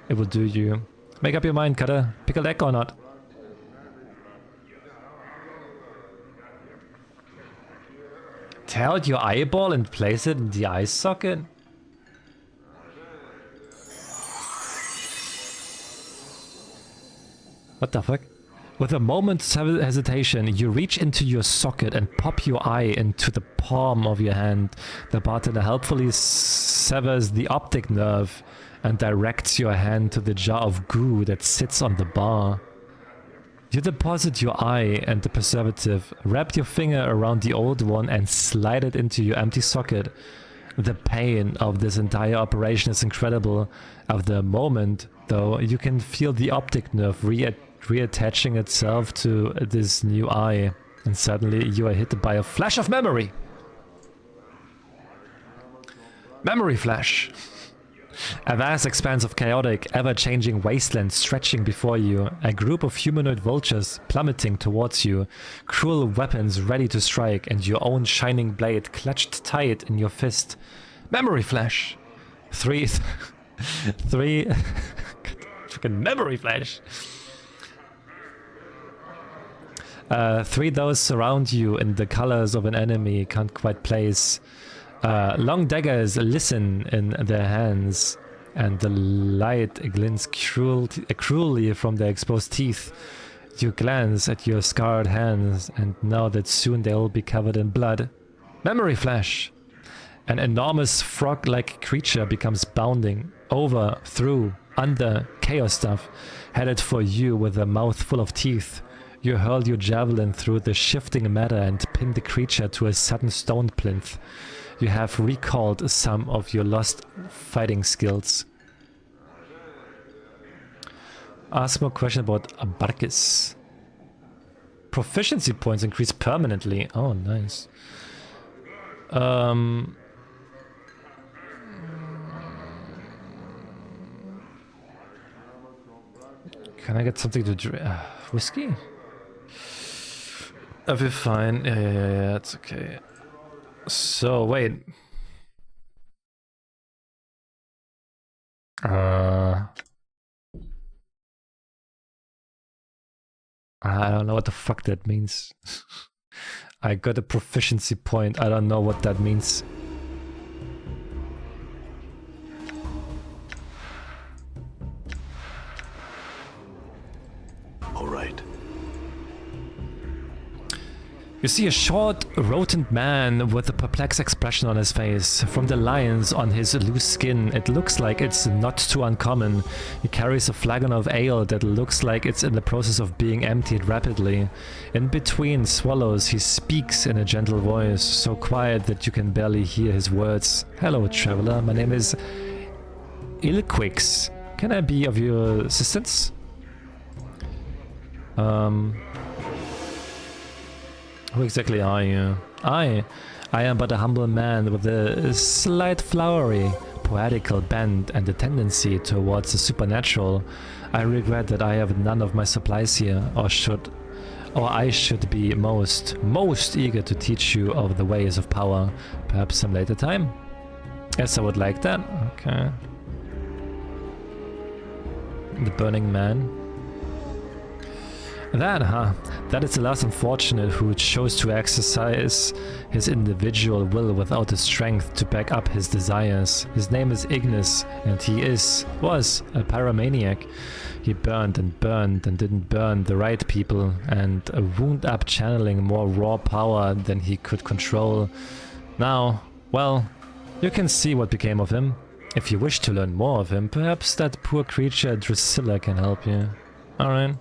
It will do you. Make up your mind, Cutter. Pickled egg or not? Tear out your eyeball and place it in the eye socket? What the fuck? With a moment's hesitation, you reach into your socket and pop your eye into the palm of your hand. The bartender helpfully severs the optic nerve and directs your hand to the jar of goo that sits on the bar. You deposit your eye and the preservative, wrap your finger around the old one and slide it into your empty socket. The pain of this entire operation is incredible. At the moment, though, you can feel the optic nerve reattaching itself to this new eye, and suddenly you are hit by a flash of memory. Memory flash. A vast expanse of chaotic, ever-changing wasteland stretching before you, a group of humanoid vultures plummeting towards you, cruel weapons ready to strike, and your own shining blade clutched tight in your fist. Memory flash. Three fucking memory flash. Three those surround you in the colors of an enemy can't quite place. Long daggers listen in their hands, and the light glints cruelly from their exposed teeth. You glance at your scarred hands, and know that soon they'll be covered in blood. Memory flash! An enormous frog-like creature becomes bounding over, through, under, chaos stuff, headed for you with a mouth full of teeth. You hurl your javelin through the shifting matter and pin the creature to a sudden stone plinth. You have recalled some of your lost fighting skills. Ask more question about Abarkis. Proficiency points increase permanently. Oh, nice. Can I get something to drink? Whiskey? I'll be fine. Yeah, it's okay. So, wait. I don't know what the fuck that means. I got a proficiency point. I don't know what that means. All right. You see a short, rotund man with a perplexed expression on his face. From the lines on his loose skin, it looks like it's not too uncommon. He carries a flagon of ale that looks like it's in the process of being emptied rapidly. In between swallows, he speaks in a gentle voice, so quiet that you can barely hear his words. Hello, traveler. My name is Ilquix. Can I be of your assistance? Who exactly are you? I am but a humble man with a slight flowery, poetical bent and a tendency towards the supernatural. I regret that I have none of my supplies here, or I should be most eager to teach you of the ways of power. Perhaps some later time? Yes, I would like that. Okay. The Burning Man. That is the last unfortunate who chose to exercise his individual will without the strength to back up his desires. His name is Ignis, and he was a pyromaniac. He burned and didn't burn the right people, and wound up channeling more raw power than he could control. Now, well, you can see what became of him. If you wish to learn more of him, perhaps that poor creature Drusilla can help you. Alright.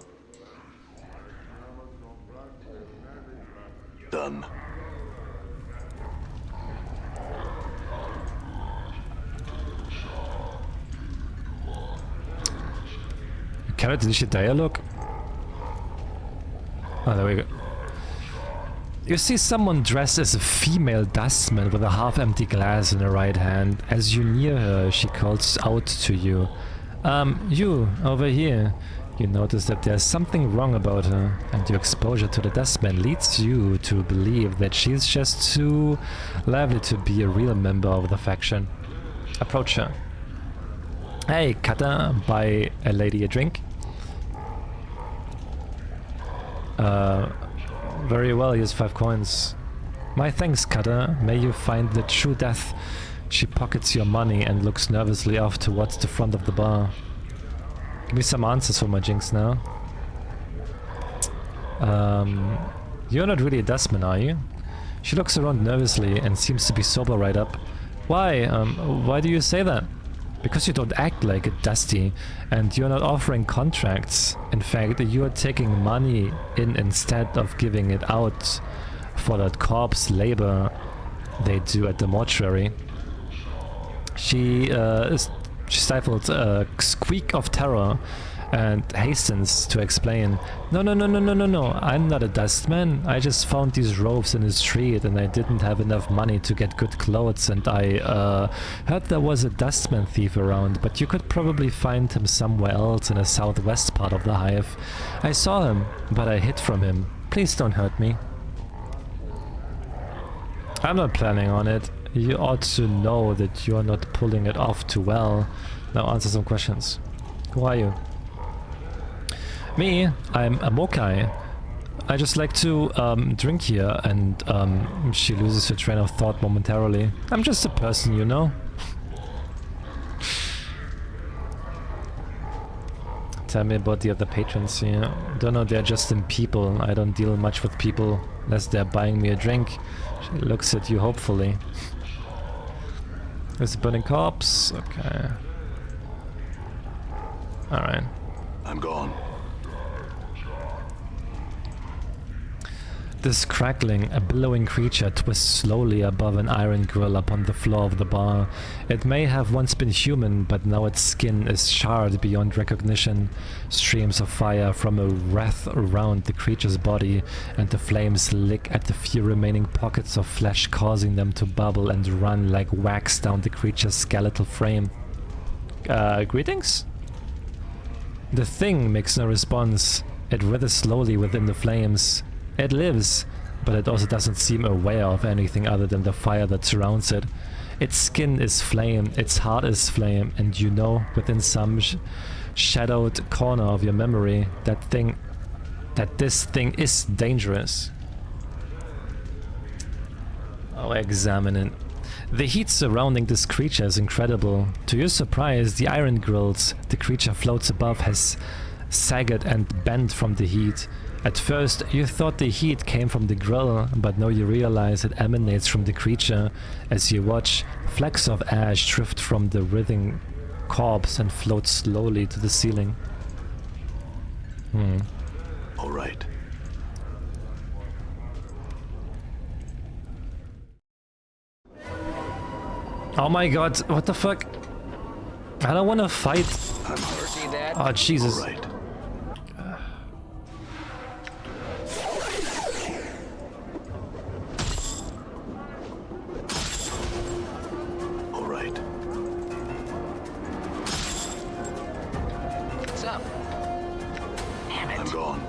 Done. Carrot initiate dialogue? Oh, there we go. You see someone dressed as a female dustman with a half-empty glass in her right hand. As you near her, she calls out to you. You, over here. You notice that there's something wrong about her, and your exposure to the dustman leads you to believe that she's just too lively to be a real member of the faction. Approach her. Hey, Cutter, buy a lady a drink? Very well, here's 5 coins. My thanks, Cutter. May you find the true death. She pockets your money and looks nervously off towards the front of the bar. Give me some answers for my jinx now. You're not really a dustman, are you? She looks around nervously and seems to be sober right up. Why do you say that? Because you don't act like a dusty, and you're not offering contracts. In fact, you are taking money in instead of giving it out for that corpse labor they do at the mortuary. She stifled a squeak of terror and hastens to explain. No, I'm not a dustman. I just found these robes in the street and I didn't have enough money to get good clothes, and I heard there was a dustman thief around, but you could probably find him somewhere else in the southwest part of the hive. I saw him, but I hid from him. Please don't hurt me. I'm not planning on it. You ought to know that you're not pulling it off too well. Now answer some questions. Who are you? Me? I'm a Mokai. I just like to drink here, and she loses her train of thought momentarily. I'm just a person, you know? Tell me about the other patrons here. Don't know, they're just in people. I don't deal much with people unless they're buying me a drink. She looks at you hopefully. There's a burning corpse. Okay. Alright. I'm gone. This crackling, a billowing creature twists slowly above an iron grill upon the floor of the bar. It may have once been human, but now its skin is charred beyond recognition. Streams of fire from a wreath around the creature's body, and the flames lick at the few remaining pockets of flesh, causing them to bubble and run like wax down the creature's skeletal frame. Greetings? The thing makes no response. It withers slowly within the flames. It lives, but it also doesn't seem aware of anything other than the fire that surrounds it. Its skin is flame, its heart is flame, and you know within some shadowed corner of your memory that this thing is dangerous. I'll examine it. The heat surrounding this creature is incredible. To your surprise, the iron grills the creature floats above has sagged and bent from the heat. At first, you thought the heat came from the grill, but now you realize it emanates from the creature. As you watch, flecks of ash drift from the writhing corpse and float slowly to the ceiling. All right. Oh my god, what the fuck? I don't want to fight. I'm hurt. See that? Oh, Jesus. All right. All right. What's up? Damn it. I'm gone.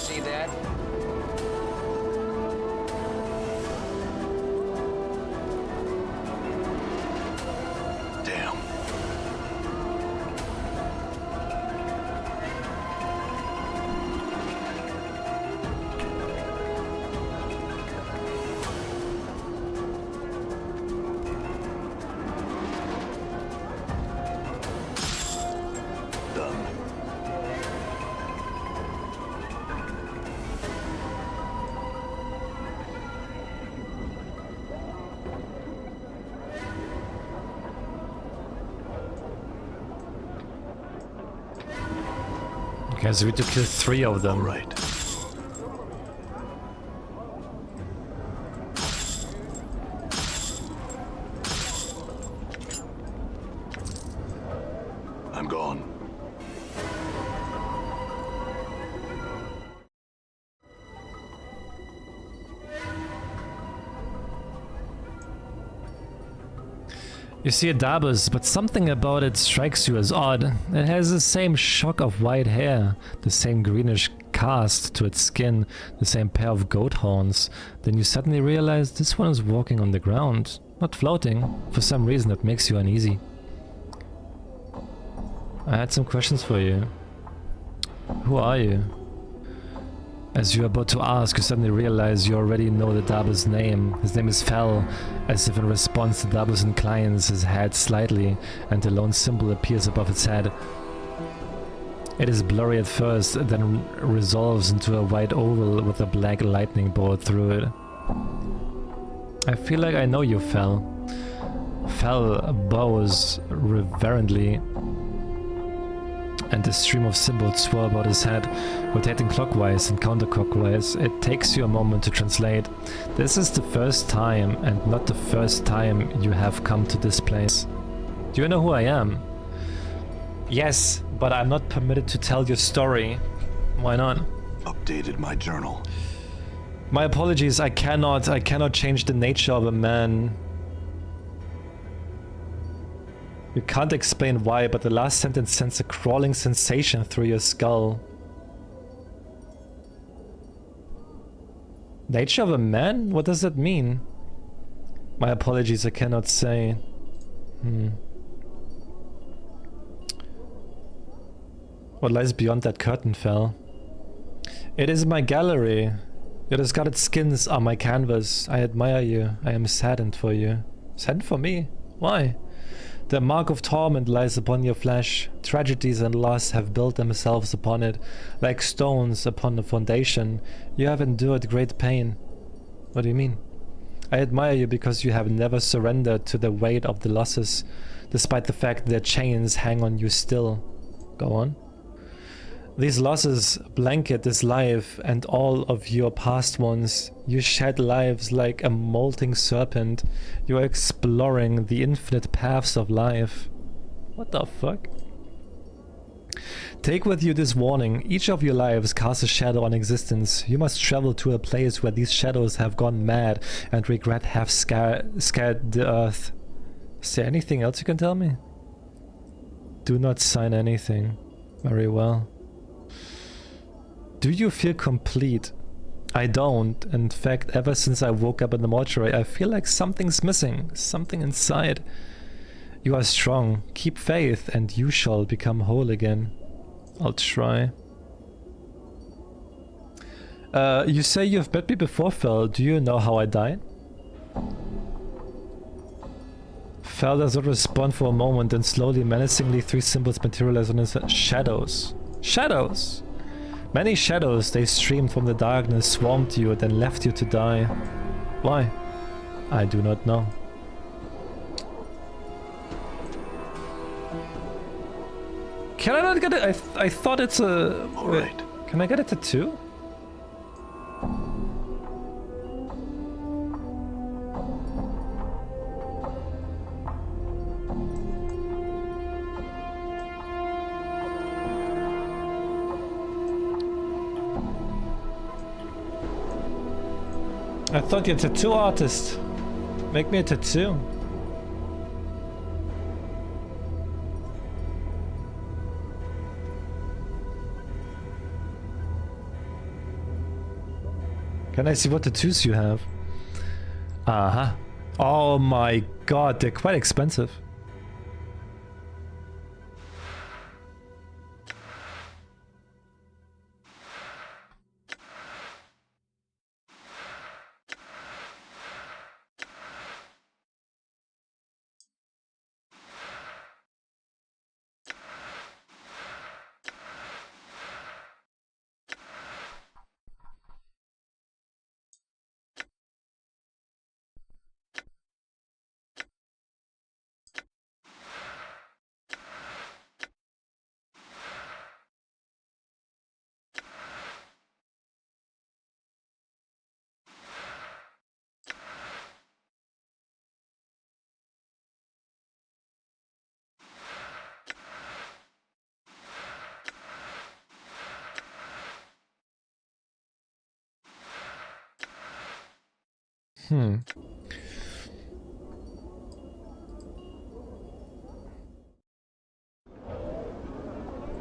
See that? Damn. Done. Okay, so we need to kill 3 of them. All right. I'm gone. You see a Dabus, but something about it strikes you as odd. It has the same shock of white hair, the same greenish cast to its skin, the same pair of goat horns. Then you suddenly realize this one is walking on the ground, not floating. For some reason that makes you uneasy. I had some questions for you. Who are you? As you're about to ask, you suddenly realize you already know the Dabus' name. His name is Fel. As if in response, the Dabus inclines his head slightly, and a lone symbol appears above its head. It is blurry at first, then resolves into a white oval with a black lightning bolt through it. I feel like I know you, Fel. Fel bows reverently, and a stream of symbols swirl about his head, rotating clockwise and counterclockwise. It takes you a moment to translate. This is the first time, and not the first time, you have come to this place. Do you know who I am? Yes, but I'm not permitted to tell your story. Why not? Updated my journal. My apologies, I cannot change the nature of a man. You can't explain why, but the last sentence sends a crawling sensation through your skull. Nature of a man? What does that mean? My apologies, I cannot say. What lies beyond that curtain, Fel? It is my gallery. Your discarded skins are my canvas. I admire you. I am saddened for you. Saddened for me? Why? The mark of torment lies upon your flesh. Tragedies and loss have built themselves upon it, like stones upon a foundation. You have endured great pain. What do you mean? I admire you because you have never surrendered to the weight of the losses, despite the fact that chains hang on you still. Go on. These losses blanket this life and all of your past ones. You shed lives like a molting serpent. You are exploring the infinite paths of life. What the fuck? Take with you this warning. Each of your lives casts a shadow on existence. You must travel to a place where these shadows have gone mad and regret have scared the earth. Is there anything else you can tell me? Do not sign anything. Very well. Do you feel complete? I don't. In fact, ever since I woke up in the mortuary, I feel like something's missing. Something inside. You are strong. Keep faith and you shall become whole again. I'll try. You say you've met me before, Fel. Do you know how I died? Fel does not respond for a moment, and slowly, menacingly, 3 symbols materialize on his head. Shadows. Shadows! Many shadows, they streamed from the darkness, swarmed you, then left you to die. Why? I do not know. Can I not get it? I thought it's a... All right. Can I get a tattoo? I thought you're a tattoo artist. Make me a tattoo. Can I see what tattoos you have? Uh-huh. Oh my god, they're quite expensive.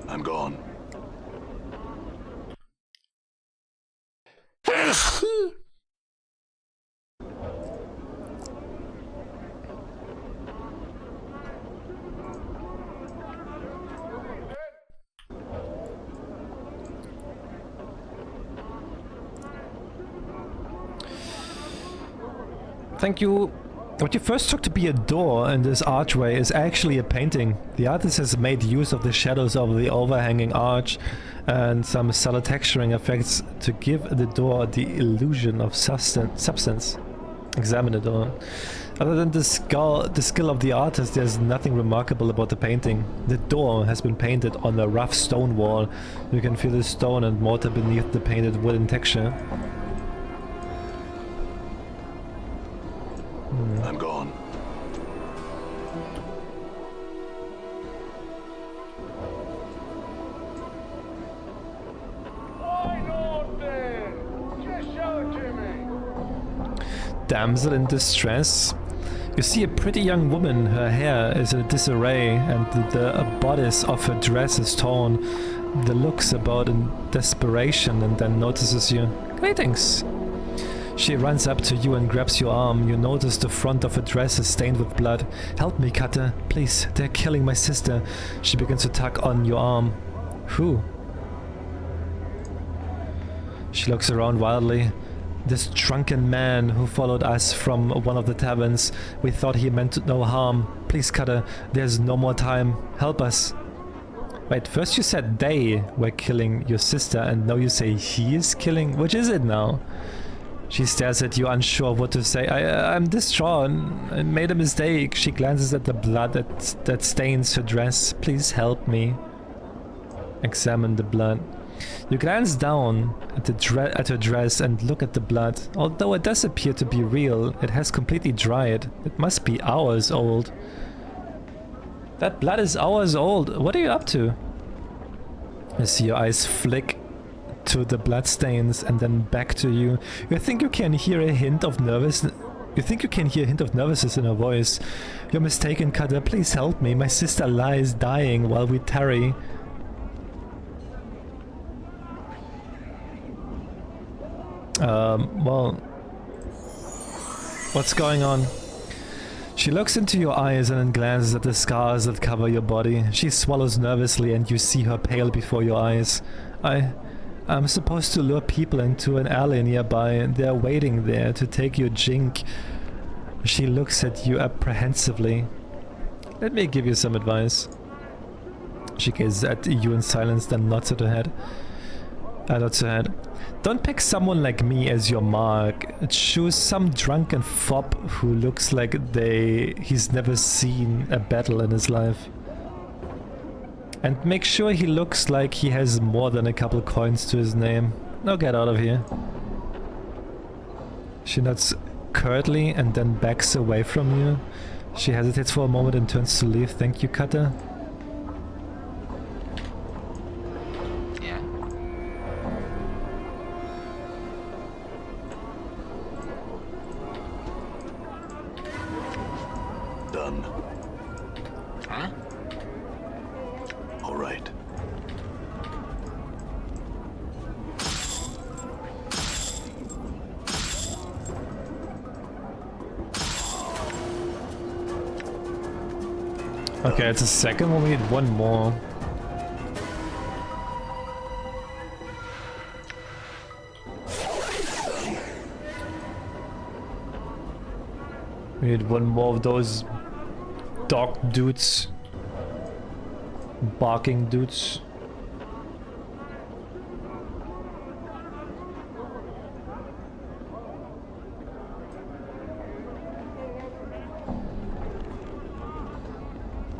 I'm gone. Thank you. What you first took to be a door in this archway is actually a painting. The artist has made use of the shadows of the overhanging arch and some subtle texturing effects to give the door the illusion of substance. Examine the door. Other than the skill of the artist, there's nothing remarkable about the painting. The door has been painted on a rough stone wall. You can feel the stone and mortar beneath the painted wooden texture. I'm gone. Why not then? Just show it to me. Damsel in distress. You see a pretty young woman. Her hair is in disarray and the bodice of her dress is torn. The looks about in desperation and then notices you. Greetings. She runs up to you and grabs your arm. You notice the front of her dress is stained with blood. Help me, Cutter. Please, they're killing my sister. She begins to tug on your arm. Who? She looks around wildly. This drunken man who followed us from one of the taverns. We thought he meant no harm. Please, Cutter, there's no more time. Help us. Wait, first you said they were killing your sister and now you say he is killing? Which is it now? She stares at you, unsure of what to say. I'm distraught. I made a mistake. She glances at the blood that stains her dress. Please help me. Examine the blood. You glance down at her dress and look at the blood. Although it does appear to be real, it has completely dried. It must be hours old. That blood is hours old. What are you up to? I see your eyes flick to the bloodstains and then back to you. You think you can hear a hint of nervousness. In her voice. You're mistaken, Cutter. Please help me. My sister lies dying while we tarry. Well, what's going on? She looks into your eyes and then glances at the scars that cover your body. She swallows nervously and you see her pale before your eyes. I'm supposed to lure people into an alley nearby and they're waiting there to take your jink. She looks at you apprehensively. Let me give you some advice. She gazes at you in silence, then nods her head. Don't pick someone like me as your mark. Choose some drunken fop who looks like he's never seen a battle in his life. And make sure he looks like he has more than a couple coins to his name. Now get out of here. She nods curtly and then backs away from you. She hesitates for a moment and turns to leave. Thank you, Cutter. Yeah? Done. Huh? All right. Okay, it's a second one. We need one more. We need one more of those dog dudes. Barking dudes.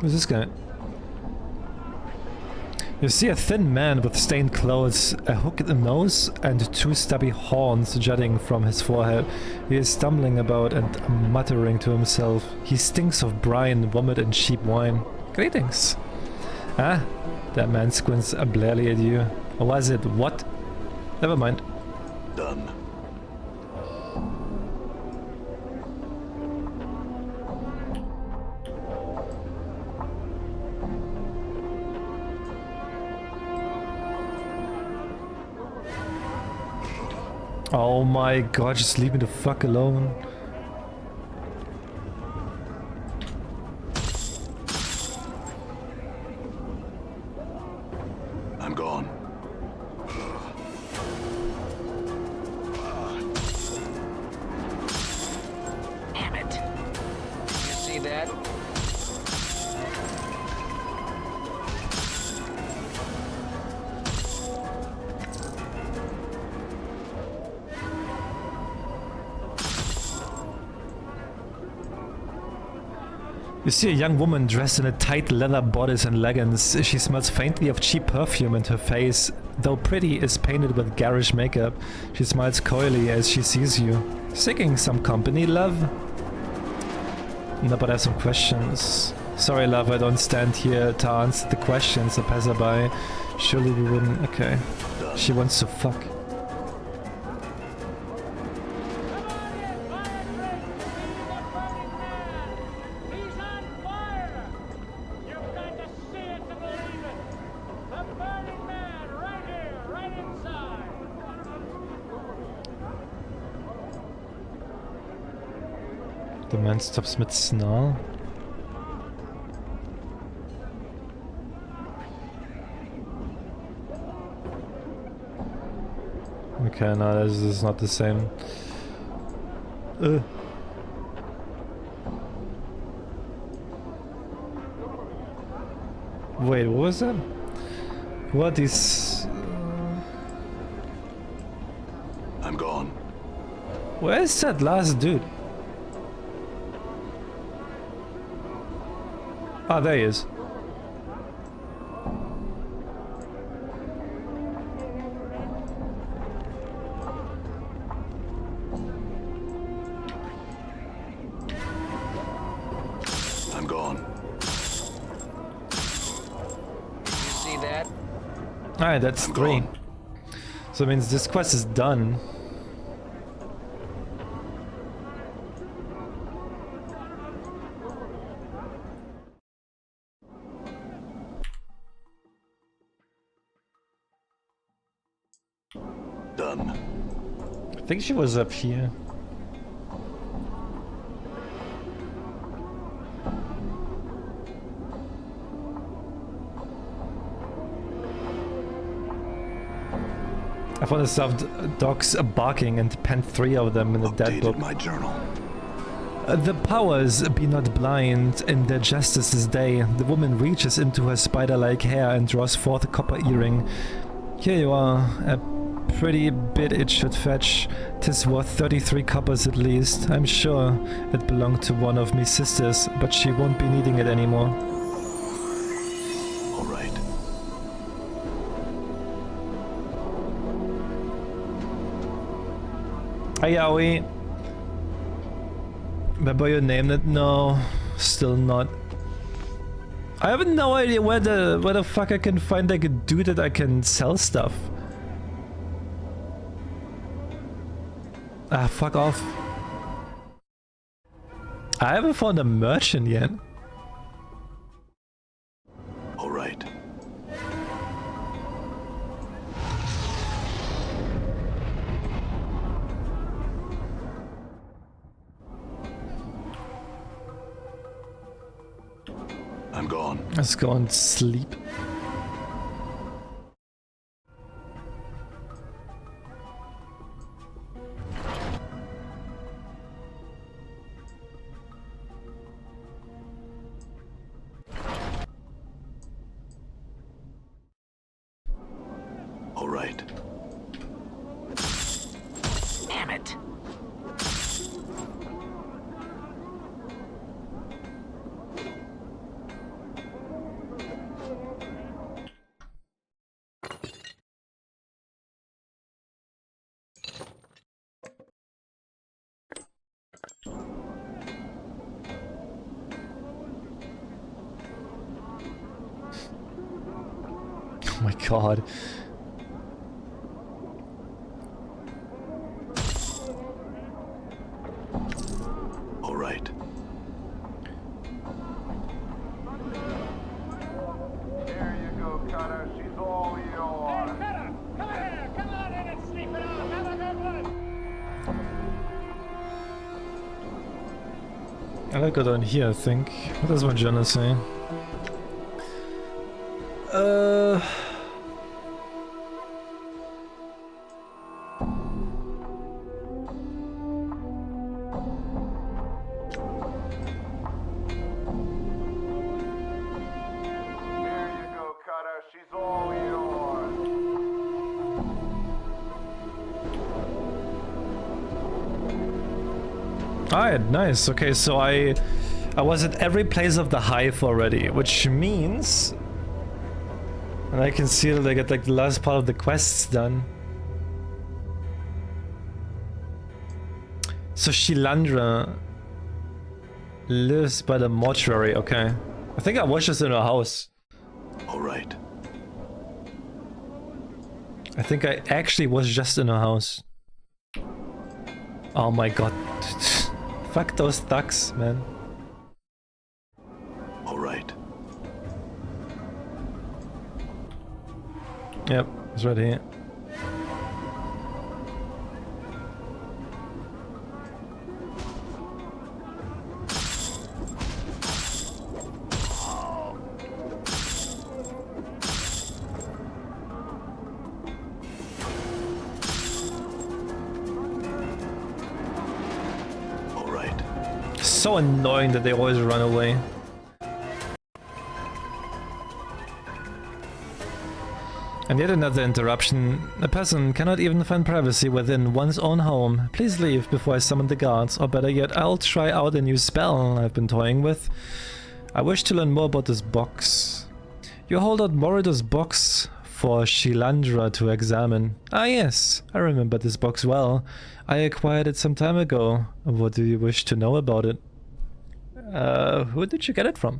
Who's this guy? You see a thin man with stained clothes, a hook in the nose, and two stubby horns jutting from his forehead. He is stumbling about and muttering to himself. He stinks of brine, vomit, and cheap wine. Greetings. Ah, that man squints blearily at you. Or was it? What? Never mind. Done. Oh my god, just leave me the fuck alone. I'm gone. Damn it. You see that? You see a young woman dressed in a tight leather bodice and leggings. She smells faintly of cheap perfume, and her face, though pretty, is painted with garish makeup. She smiles coyly as she sees you. Seeking some company, love? No, but I have some questions. Sorry, love, I don't stand here to answer the questions. A passerby. Surely we wouldn't... Okay. She wants to fuck. He's on fire! You've got to see it to believe it! The burning man right here, right inside! The man stops mid-snarl. Okay, no, this is not the same. Wait, what was that? What is... I'm gone. Where is that last dude? Ah, there he is. I'm gone. You see that? Alright, that's I'm 3. gone. So it means this quest is done. Done. I think she was up here. I found the stuffed dogs barking and penned 3 of them in the dead book. Updated my journal. The powers be not blind, in their justice's day. The woman reaches into her spider-like hair and draws forth a copper earring. Here you are, a pretty bit it should fetch. 'Tis worth 33 coppers at least. I'm sure it belonged to one of me sisters, but she won't be needing it anymore. All right. Hey, Aoi. Remember your name? That no, still not. I have no idea where the fuck I can find like a dude that I can sell stuff. Ah, fuck off. I haven't found a merchant yet. All right. I'm gone. Let's go and sleep. All right. Damn it. Oh my god. All right. Here you go, Cutter. She's all yours. Hey, Cutter! Come here! Come on in and sleep it off! Have a good one! I'll go down here, I think. What does my journal say? Here you go, Cutter. She's all yours. Alright, nice. Okay, so I was at every place of the hive already, which means... And I can see that I get like the last part of the quests done. So Shilandra lives by the mortuary, okay. I think I was just in her house. All right. I think I actually was just in her house. Oh my god. Fuck those thugs, man. All right. Yep, it's right here. All right. So annoying that they always run away. And yet another interruption. A person cannot even find privacy within one's own home. Please leave before I summon the guards, or better yet, I'll try out a new spell I've been toying with. I wish to learn more about this box. You hold out Morido's box for Shilandra to examine. Ah yes, I remember this box well. I acquired it some time ago. What do you wish to know about it? Who did you get it from?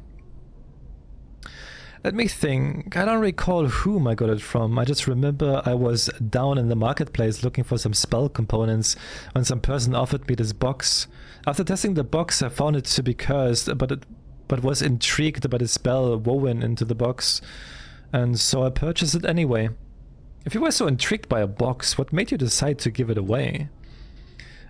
Let me think. I don't recall whom I got it from. I just remember I was down in the marketplace looking for some spell components when some person offered me this box. After testing the box, I found it to be cursed, but was intrigued by the spell woven into the box, and so I purchased it anyway. If you were so intrigued by a box, what made you decide to give it away?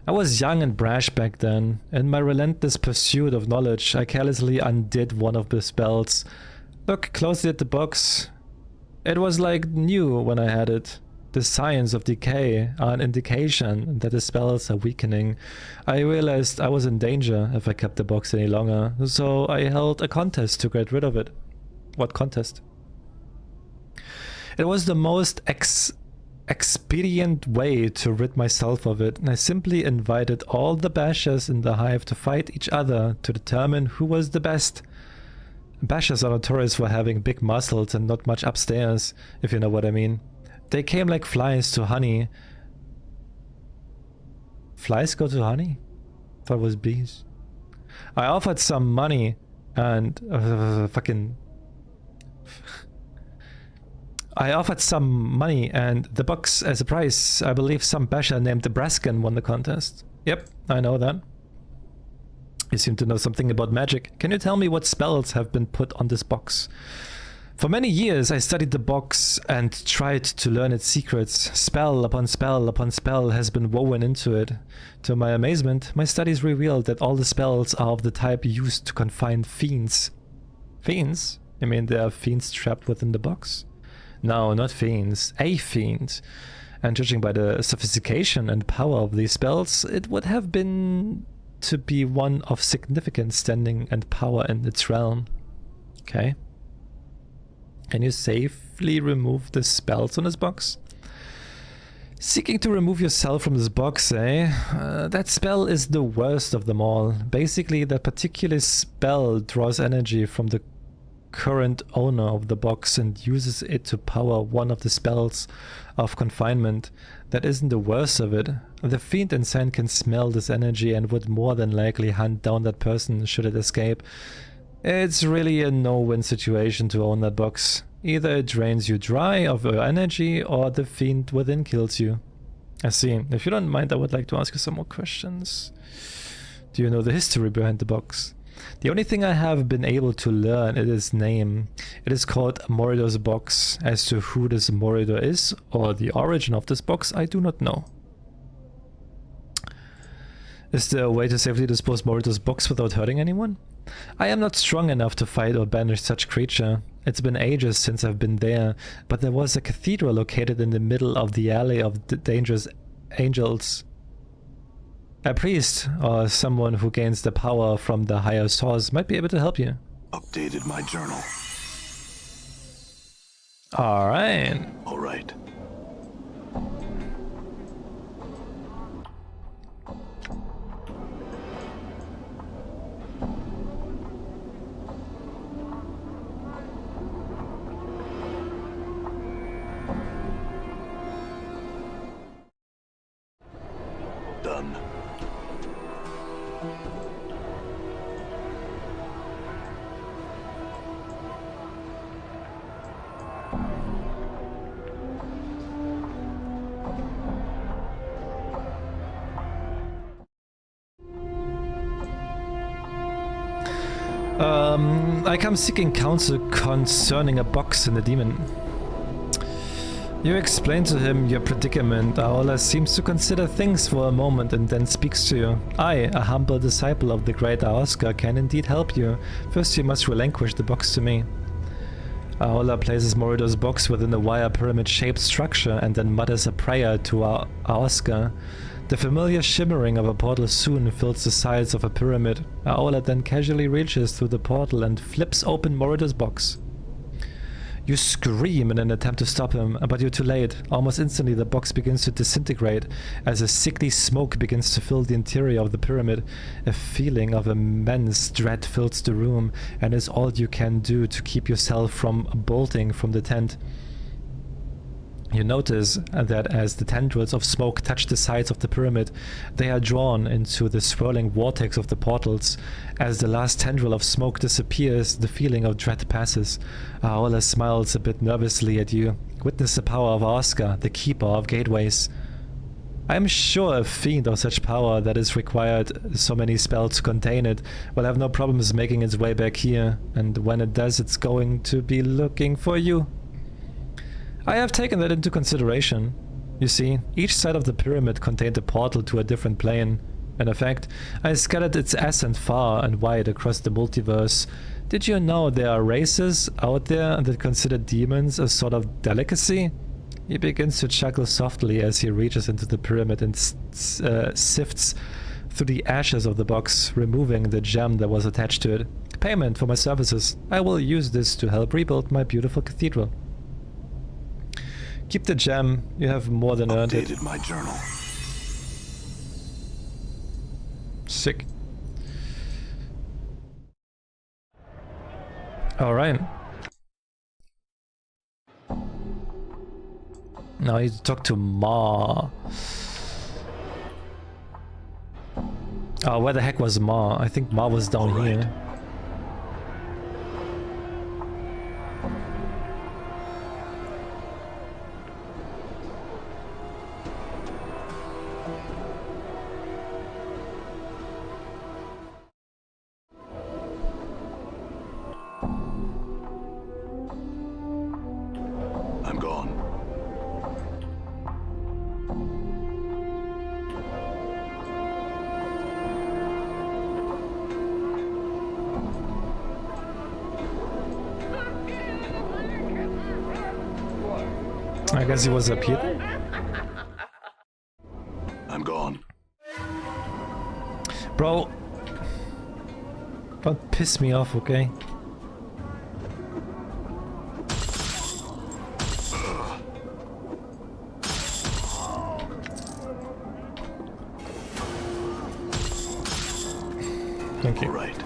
I was young and brash back then. In my relentless pursuit of knowledge, I carelessly undid one of the spells. Look closely at the box. It was like new when I had it. The signs of decay are an indication that the spells are weakening. I realized I was in danger if I kept the box any longer, so I held a contest to get rid of it. What contest? It was the most expedient way to rid myself of it. I simply invited all the bashers in the hive to fight each other to determine who was the best. Bashers are notorious for having big muscles and not much upstairs, if you know what I mean. They came like flies to honey. Flies go to honey? Thought it was bees. I offered some money and I offered some money and the box as a prize. I believe some basher named Nebraskan won the contest. Yep, I know that. You seem to know something about magic. Can you tell me what spells have been put on this box? For many years I studied the box and tried to learn its secrets. Spell upon spell upon spell has been woven into it. To my amazement, my studies revealed that all the spells are of the type used to confine fiends. Fiends? You mean there are fiends trapped within the box? No, not fiends. A fiend. And judging by the sophistication and power of these spells, it would have been to be one of significant standing and power in its realm. Okay. Can you safely remove the spells on this box? Seeking to remove yourself from this box, eh? That spell is the worst of them all. Basically, that particular spell draws energy from the current owner of the box and uses it to power one of the spells of confinement. That isn't the worst of it. The fiend inside can smell this energy and would more than likely hunt down that person should it escape. It's really a no-win situation to own that box. Either it drains you dry of your energy or the fiend within kills you. I see. If you don't mind, I would like to ask you some more questions. Do you know the history behind the box? The only thing I have been able to learn is its name. It is called Morido's box. As to who this Morido is or the origin of this box, I do not know. Is there a way to safely dispose Morito's box without hurting anyone? I am not strong enough to fight or banish such creature. It's been ages since I've been there, but there was a cathedral located in the middle of the alley of the dangerous angels. A priest, or someone who gains the power from the higher source, might be able to help you. Updated my journal. Alright. All right. Done. I come seeking counsel concerning a box in the demon. You explain to him your predicament. Aola seems to consider things for a moment and then speaks to you. I, a humble disciple of the great Aoska, can indeed help you. First you must relinquish the box to me. Aola places Morito's box within a wire pyramid-shaped structure and then mutters a prayer to Aoska. The familiar shimmering of a portal soon fills the sides of a pyramid. Aola then casually reaches through the portal and flips open Morito's box. You scream in an attempt to stop him, but you're too late. Almost instantly the box begins to disintegrate as a sickly smoke begins to fill the interior of the pyramid. A feeling of immense dread fills the room and is all you can do to keep yourself from bolting from the tent. You notice that as the tendrils of smoke touch the sides of the pyramid, they are drawn into the swirling vortex of the portals. As the last tendril of smoke disappears, the feeling of dread passes. Aola smiles a bit nervously at you. Witness the power of Aoska, the keeper of gateways. I am sure a fiend of such power that is required so many spells to contain it will have no problems making its way back here, and when it does, it's going to be looking for you. I have taken that into consideration. You see, each side of the pyramid contained a portal to a different plane. In effect, I scattered its ascent far and wide across the multiverse. Did you know there are races out there that consider demons a sort of delicacy? He begins to chuckle softly as he reaches into the pyramid and sifts through the ashes of the box, removing the gem that was attached to it. Payment for my services. I will use this to help rebuild my beautiful cathedral. Keep the gem, you have more than earned it. Updated my journal. Sick. Alright. Now I need to talk to Ma. Oh, where the heck was Ma? I think Ma was down here. I'm gone. I guess he was up here. I'm gone. Bro, don't piss me off, okay? Thank you. All right.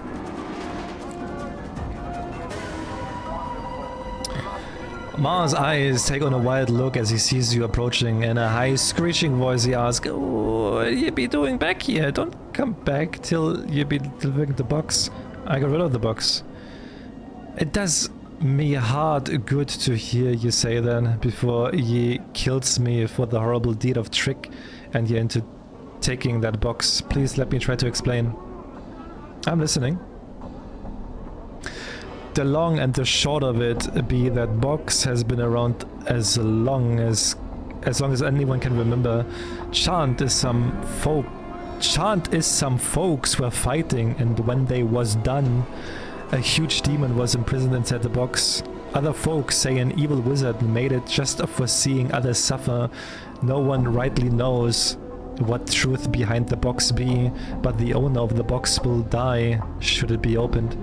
Ma's eyes take on a wild look as he sees you approaching. In a high, screeching voice, he asks, "Oh, what you be doing back here? Don't come back till you be delivering the box." I got rid of the box. It does me heart good to hear you say that before he kills me for the horrible deed of trick and you into taking that box. Please let me try to explain. I'm listening. The long and the short of it be that box has been around as long as anyone can remember. Chant is some folk chant is some folks were fighting, and when they was done, a huge demon was imprisoned inside the box. Other folks say an evil wizard made it just for seeing others suffer. No one rightly knows what truth behind the box be, but the owner of the box will die should it be opened.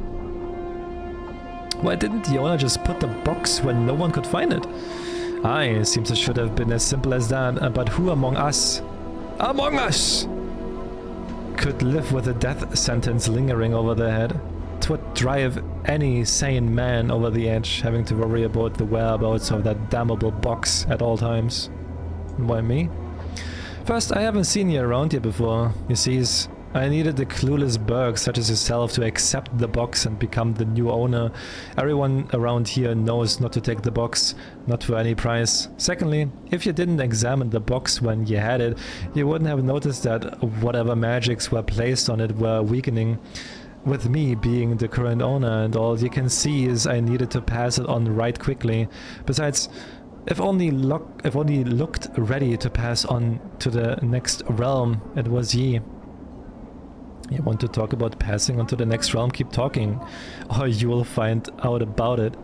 Why didn't the owner just put the box when no one could find it? Aye, seems it should have been as simple as that, but who among us could live with a death sentence lingering over their head? 'Twould drive any sane man over the edge, having to worry about the whereabouts of that damnable box at all times. And why me? First, I haven't seen you around here before. You see, I needed a clueless burg such as yourself to accept the box and become the new owner. Everyone around here knows not to take the box, not for any price. Secondly, if you didn't examine the box when you had it, you wouldn't have noticed that whatever magics were placed on it were weakening. With me being the current owner and all you can see is I needed to pass it on right quickly. Besides, if only looked ready to pass on to the next realm, it was ye. You want to talk about passing on to the next realm? Keep talking, or you will find out about it.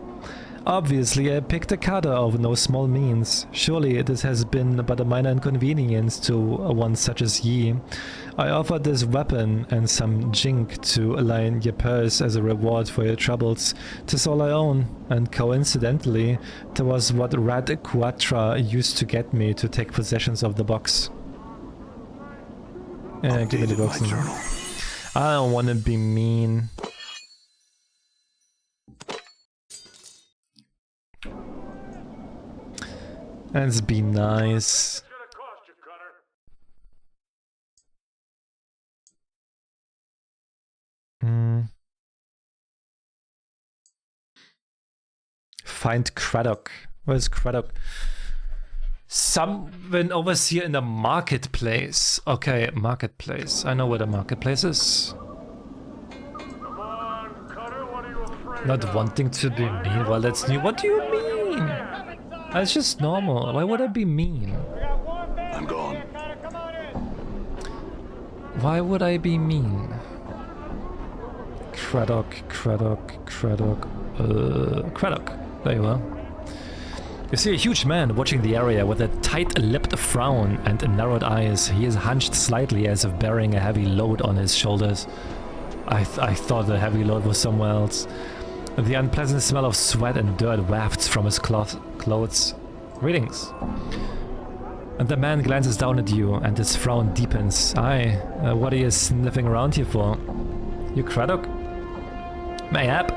Obviously, I picked a cutter of no small means. Surely this has been but a minor inconvenience to one such as ye. I offered this weapon and some jink to line your purse as a reward for your troubles. 'Tis all I own, and coincidentally, 'twas what Rat Quatra used to get me to take possessions of the box. Yeah, give me the Updated box. my journal. I don't want to be mean. Let's be nice. It's gonna cost you, Cutter. Find Craddock. Where's Craddock? Someone over here in the marketplace. Okay, marketplace. I know where the marketplace is. Come on, Cutter, what are you afraid Not of? wanting to be mean. Well, that's new. What do you mean? That's just normal. Why would I be mean? We got one man I'm gone. here, Cutter, come on in. Why would I be mean? Craddock. Craddock. There you are. You see a huge man watching the area with a tight-lipped frown and narrowed eyes. He is hunched slightly as if bearing a heavy load on his shoulders. I thought the heavy load was somewhere else. The unpleasant smell of sweat and dirt wafts from his clothes. Greetings. And the man glances down at you and his frown deepens. Aye, what are you sniffing around here for? You Craddock? Mayhap.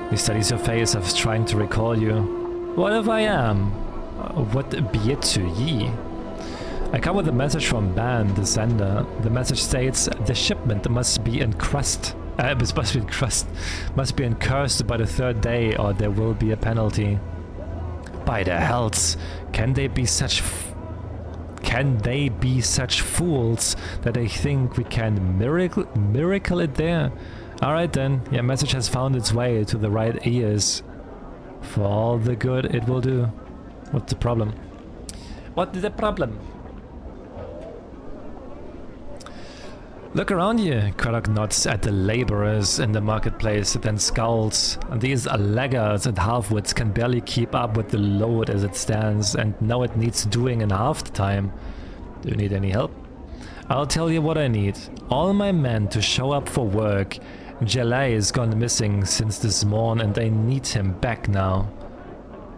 He studies your face as trying to recall you. What if I am? What be it to ye? I come with a message from Ban, the sender. The message states the shipment must be encursed by the third day, or there will be a penalty. By the hells, can they be such fools that they think we can miracle it there? Alright then, your message has found its way to the right ears. For all the good it will do. What's the problem? What is the problem? Look around you. Craddock nods at the laborers in the marketplace, then scowls. These laggards and half-wits can barely keep up with the load as it stands, and now it needs doing in half the time. Do you need any help? I'll tell you what I need. All my men to show up for work. Jalai is gone missing since this morn and I need him back now.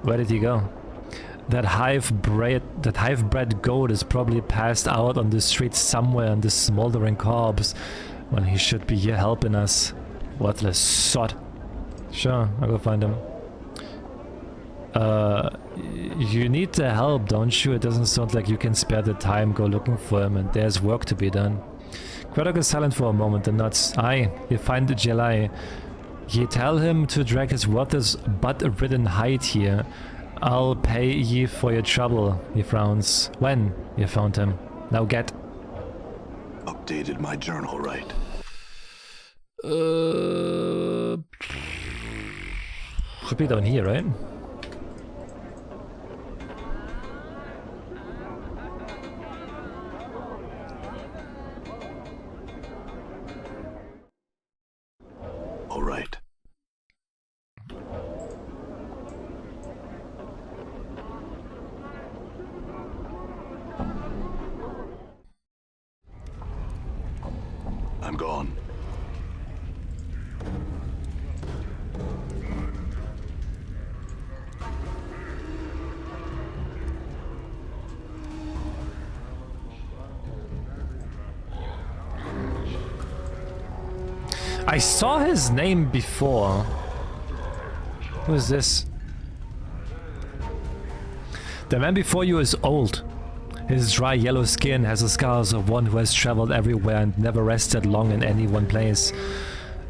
Where did he go? That hive-bred goat is probably passed out on the street somewhere in the smoldering corpse when he should be here helping us. Worthless sod. Sure, I'll go find him. You need the help, don't you? It doesn't sound like you can spare the time. Go looking for him and there's work to be done. Craddock is silent for a moment and nods. Aye, you find Jalai. Ye tell him to drag his worthless butt-ridden hide here. I'll pay ye for your trouble, he frowns. When you found him. Now get. Updated my journal, right? Should be down here, right? I saw his name before. Who is this? The man before you is old. His dry yellow skin has the scars of one who has traveled everywhere and never rested long in any one place.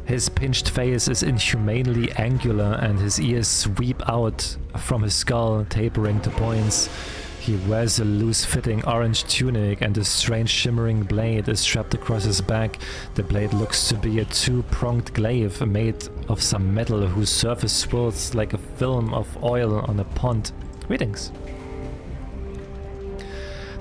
His pinched face is inhumanely angular and his ears sweep out from his skull, tapering to points. He wears a loose-fitting orange tunic and a strange shimmering blade is strapped across his back. The blade looks to be a two-pronged glaive made of some metal whose surface swirls like a film of oil on a pond. Greetings.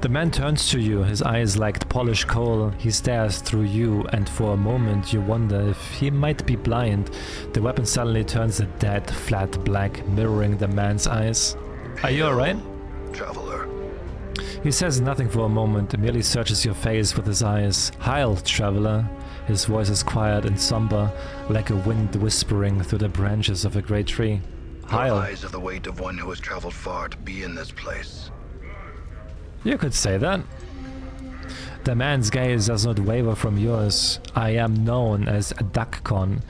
The man turns to you, his eyes like polished coal. He stares through you, and for a moment you wonder if he might be blind. The weapon suddenly turns a dead, flat black, mirroring the man's eyes. Are you alright? Traveler. He says nothing for a moment, merely searches your face with his eyes. Heil, traveler. His voice is quiet and somber, like a wind whispering through the branches of a great tree. Heil. Your eyes are the weight of one who has traveled far to be in this place. You could say that. The man's gaze does not waver from yours. I am known as Duckcon.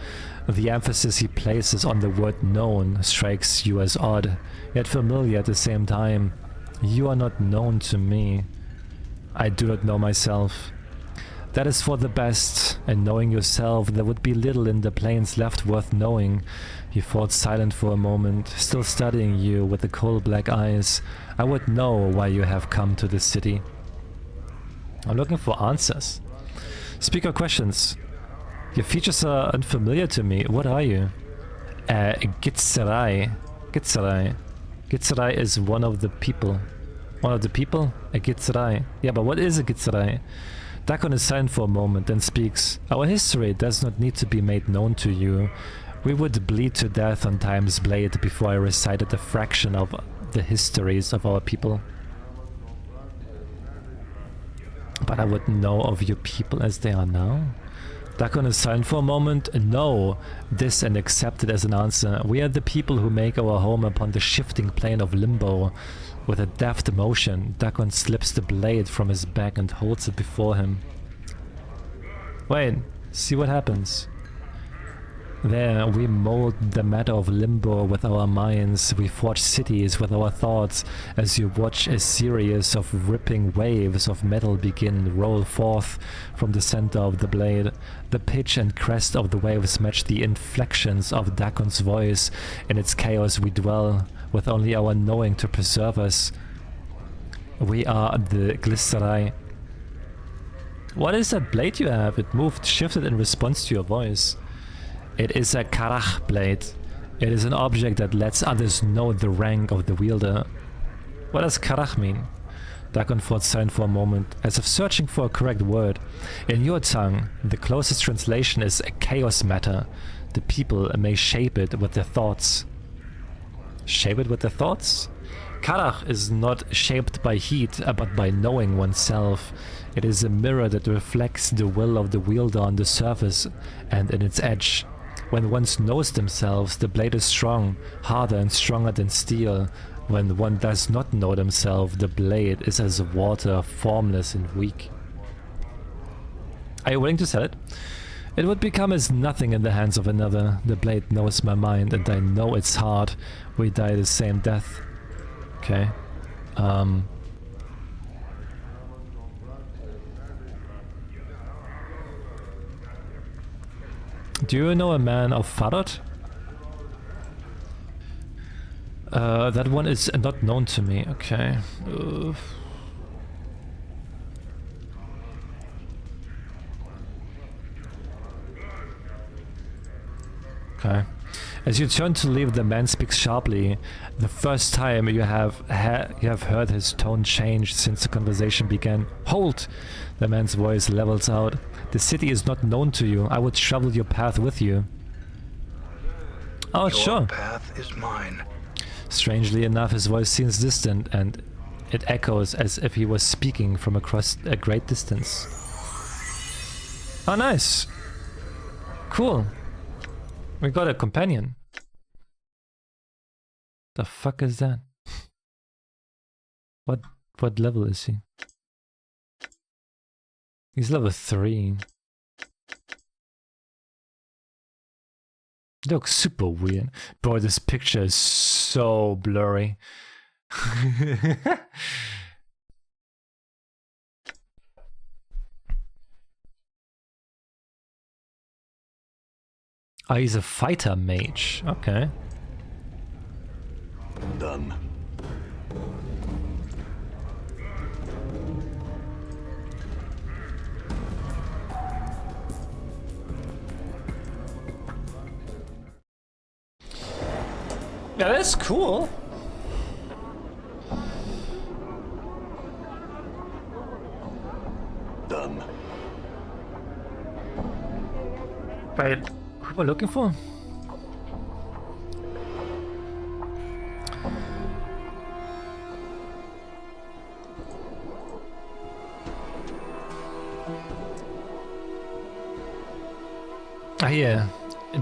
The emphasis he places on the word known strikes you as odd, yet familiar at the same time. You are not known to me. I do not know myself. That is for the best, and knowing yourself, there would be little in the plains left worth knowing. He fought silent for a moment, still studying you with the coal black eyes. I would know why you have come to this city. I'm looking for answers. Speak your questions. Your features are unfamiliar to me. What are you? Gitzerai. Gitzerai. Gitzerai is one of the people. One of the people? A Gitzerai. Yeah, but what is a Gitzerai? Dakon is silent for a moment, then speaks. Our history does not need to be made known to you. We would bleed to death on Time's blade before I recited a fraction of the histories of our people. But I would know of your people as they are now? Dakon is silent for a moment. No, this and accept it as an answer. We are the people who make our home upon the shifting plane of limbo. With a deft motion, Dakon slips the blade from his back and holds it before him. Wait, see what happens. There, we mold the matter of limbo with our minds, we forge cities with our thoughts, as you watch a series of ripping waves of metal begin roll forth from the center of the blade. The pitch and crest of the waves match the inflections of Dakon's voice. In its chaos we dwell, with only our knowing to preserve us. We are the Glycerai. What is that blade you have? It moved, shifted in response to your voice. It is a Karach blade. It is an object that lets others know the rank of the wielder. What does Karach mean? Dakon fought silent for a moment, as if searching for a correct word. In your tongue, the closest translation is a chaos matter. The people may shape it with their thoughts. Shape it with their thoughts? Karach is not shaped by heat, but by knowing oneself. It is a mirror that reflects the will of the wielder on the surface and in its edge. When one knows themselves, the blade is strong, harder and stronger than steel. When one does not know themselves, the blade is as water, formless and weak. Are you willing to sell it? It would become as nothing in the hands of another. The blade knows my mind and I know its heart. We die the same death. Okay. Do you know a man of Farad? That one is not known to me. Okay. Okay. As you turn to leave, the man speaks sharply. The first time you have heard his tone change since the conversation began. Halt! The man's voice levels out. The city is not known to you. I would travel your path with you. Oh, sure. Your path is mine. Strangely enough, his voice seems distant, and it echoes as if he was speaking from across a great distance. Oh, nice. Cool. We got a companion. The fuck is that? What level is he? He's level 3. It looks super weird. Bro, this picture is so blurry. Oh, he's a fighter mage. Okay. Done. Yeah, that's cool. Done. Wait, who we're looking for? Ah, yeah.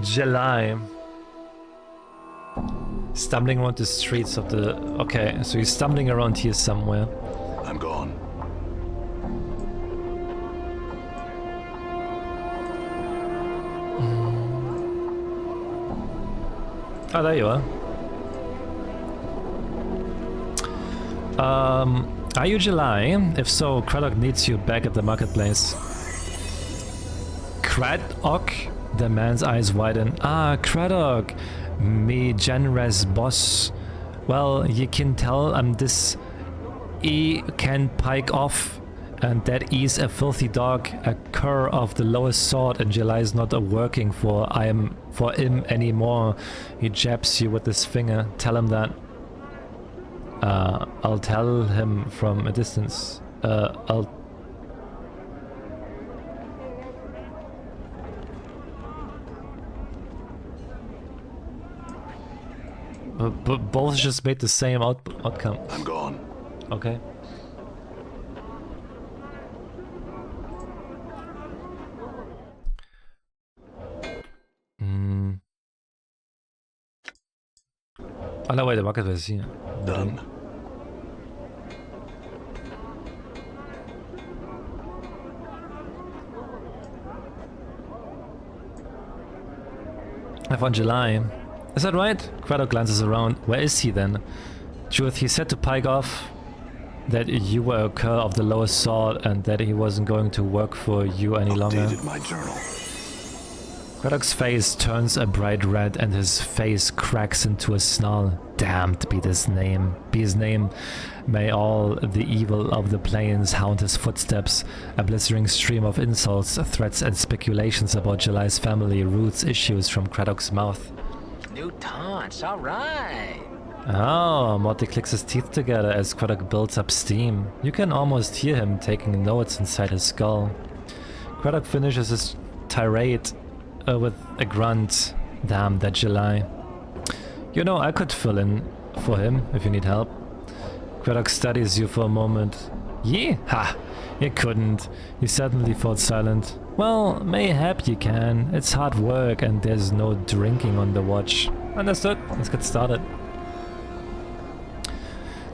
July. Stumbling around the streets of the... Okay, so he's stumbling around here somewhere. I'm gone. Oh, there you are. Are you July? If so, Craddock needs you back at the marketplace. Craddock? The man's eyes widen. Ah, Craddock, me generous boss. Well, you can tell I'm this E can pike off, and that E's a filthy dog, a cur of the lowest sort, and July's not a working for him anymore. He jabs you with his finger. Tell him that. I'll tell him from a distance. Both just made the same outcome. I'm gone. Okay. Oh no, wait, the marketplace is here. Done. I found July. Is that right? Craddock glances around. Where is he then? Truth, he said to pike off that you were a cur of the lowest sort and that he wasn't going to work for you any longer. Updated my journal. Craddock's face turns a bright red and his face cracks into a snarl. Damned be his name. May all the evil of the plains haunt his footsteps. A blistering stream of insults, threats and speculations about July's family roots issues from Craddock's mouth. New taunts, all right. Oh, Morty clicks his teeth together as Craddock builds up steam. You can almost hear him taking notes inside his skull. Craddock finishes his tirade with a grunt. Damn that July. You know, I could fill in for him if you need help. Craddock studies you for a moment. Yeah? Ha! You couldn't. He suddenly felt silent. Well, mayhap you can. It's hard work and there's no drinking on the watch. Understood. Let's get started.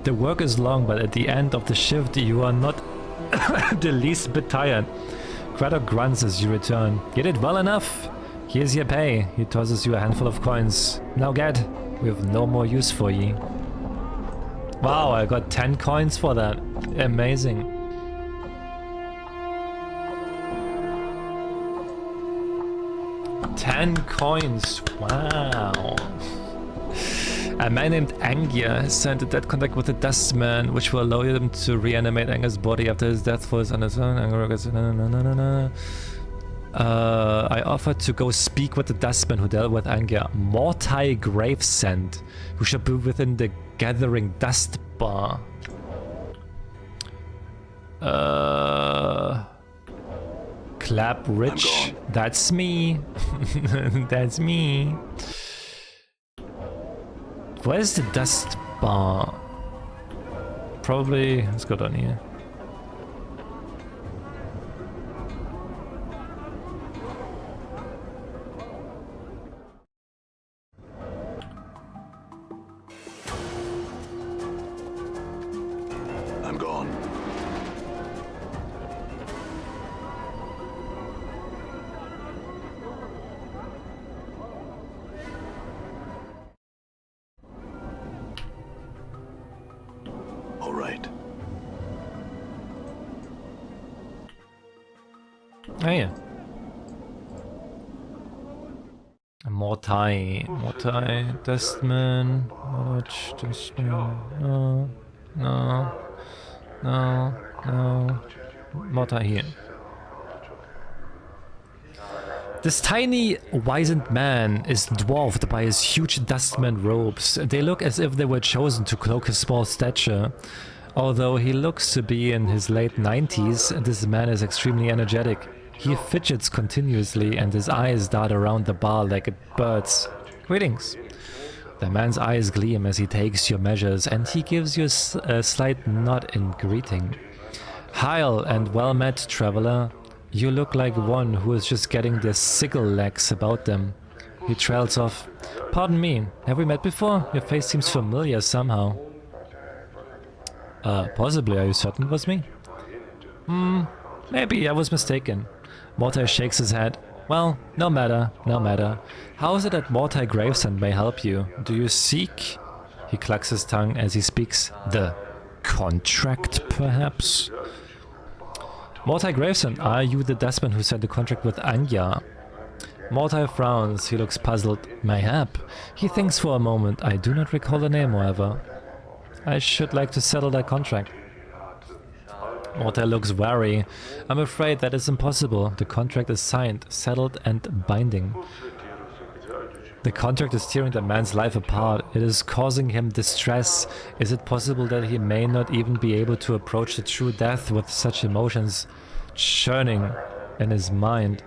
The work is long, but at the end of the shift you are not the least bit tired. Craddock grunts as you return. You did well enough. Here's your pay. He tosses you a handful of coins. Now get. We have no more use for ye. Wow, I got 10 coins for that. Amazing. $10 coins. Wow. A man named Angia sent a dead contact with the Dustman, which will allow him to reanimate Anger's body after his death for his unassuming Anger. I offered to go speak with the Dustman who dealt with Angia. Mortai Gravesend, who should be within the gathering dust bar. Clap Rich. That's me. That's me. Where's the dust bar? Probably, let's go down here. I'm gone. journal right. Oh yeah. Mortai, Dustman, no, Mortai here. This tiny, wizened man is dwarfed by his huge dustman robes. They look as if they were chosen to cloak his small stature. Although he looks to be in his late 90s, this man is extremely energetic. He fidgets continuously and his eyes dart around the bar like a bird's. Greetings. The man's eyes gleam as he takes your measures and he gives you a slight nod in greeting. Hail and well met, traveler. You look like one who is just getting their sickle legs about them. He trails off. Pardon me, have we met before? Your face seems familiar somehow. Possibly, are you certain it was me? Maybe I was mistaken. Mortai shakes his head. Well, no matter. How is it that Mortai Gravesend may help you? Do you seek? He clucks his tongue as he speaks. The contract, perhaps? Mortai Gravesend, are you the dustman who signed the contract with Anya? Mortai frowns. He looks puzzled. Mayhap. He thinks for a moment. I do not recall the name, however. I should like to settle that contract. Mortai looks wary. I'm afraid that is impossible. The contract is signed, settled and binding. The contract is tearing the man's life apart. It is causing him distress. Is it possible that he may not even be able to approach the true death with such emotions churning in his mind?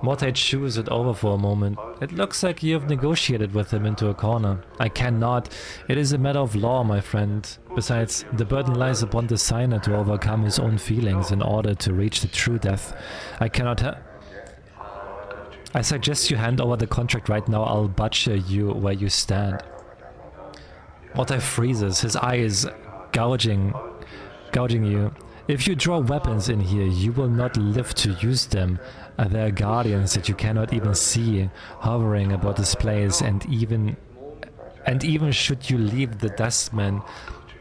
Mortai chews it over for a moment. It looks like you have negotiated with him into a corner. I cannot. It is a matter of law, my friend. Besides, the burden lies upon the signer to overcome his own feelings in order to reach the true death. I cannot I suggest you hand over the contract right now. I'll butcher you where you stand. Mortai freezes, his eyes gouging you. If you draw weapons in here, you will not live to use them. There are guardians that you cannot even see hovering about this place, and even should you leave, the dustman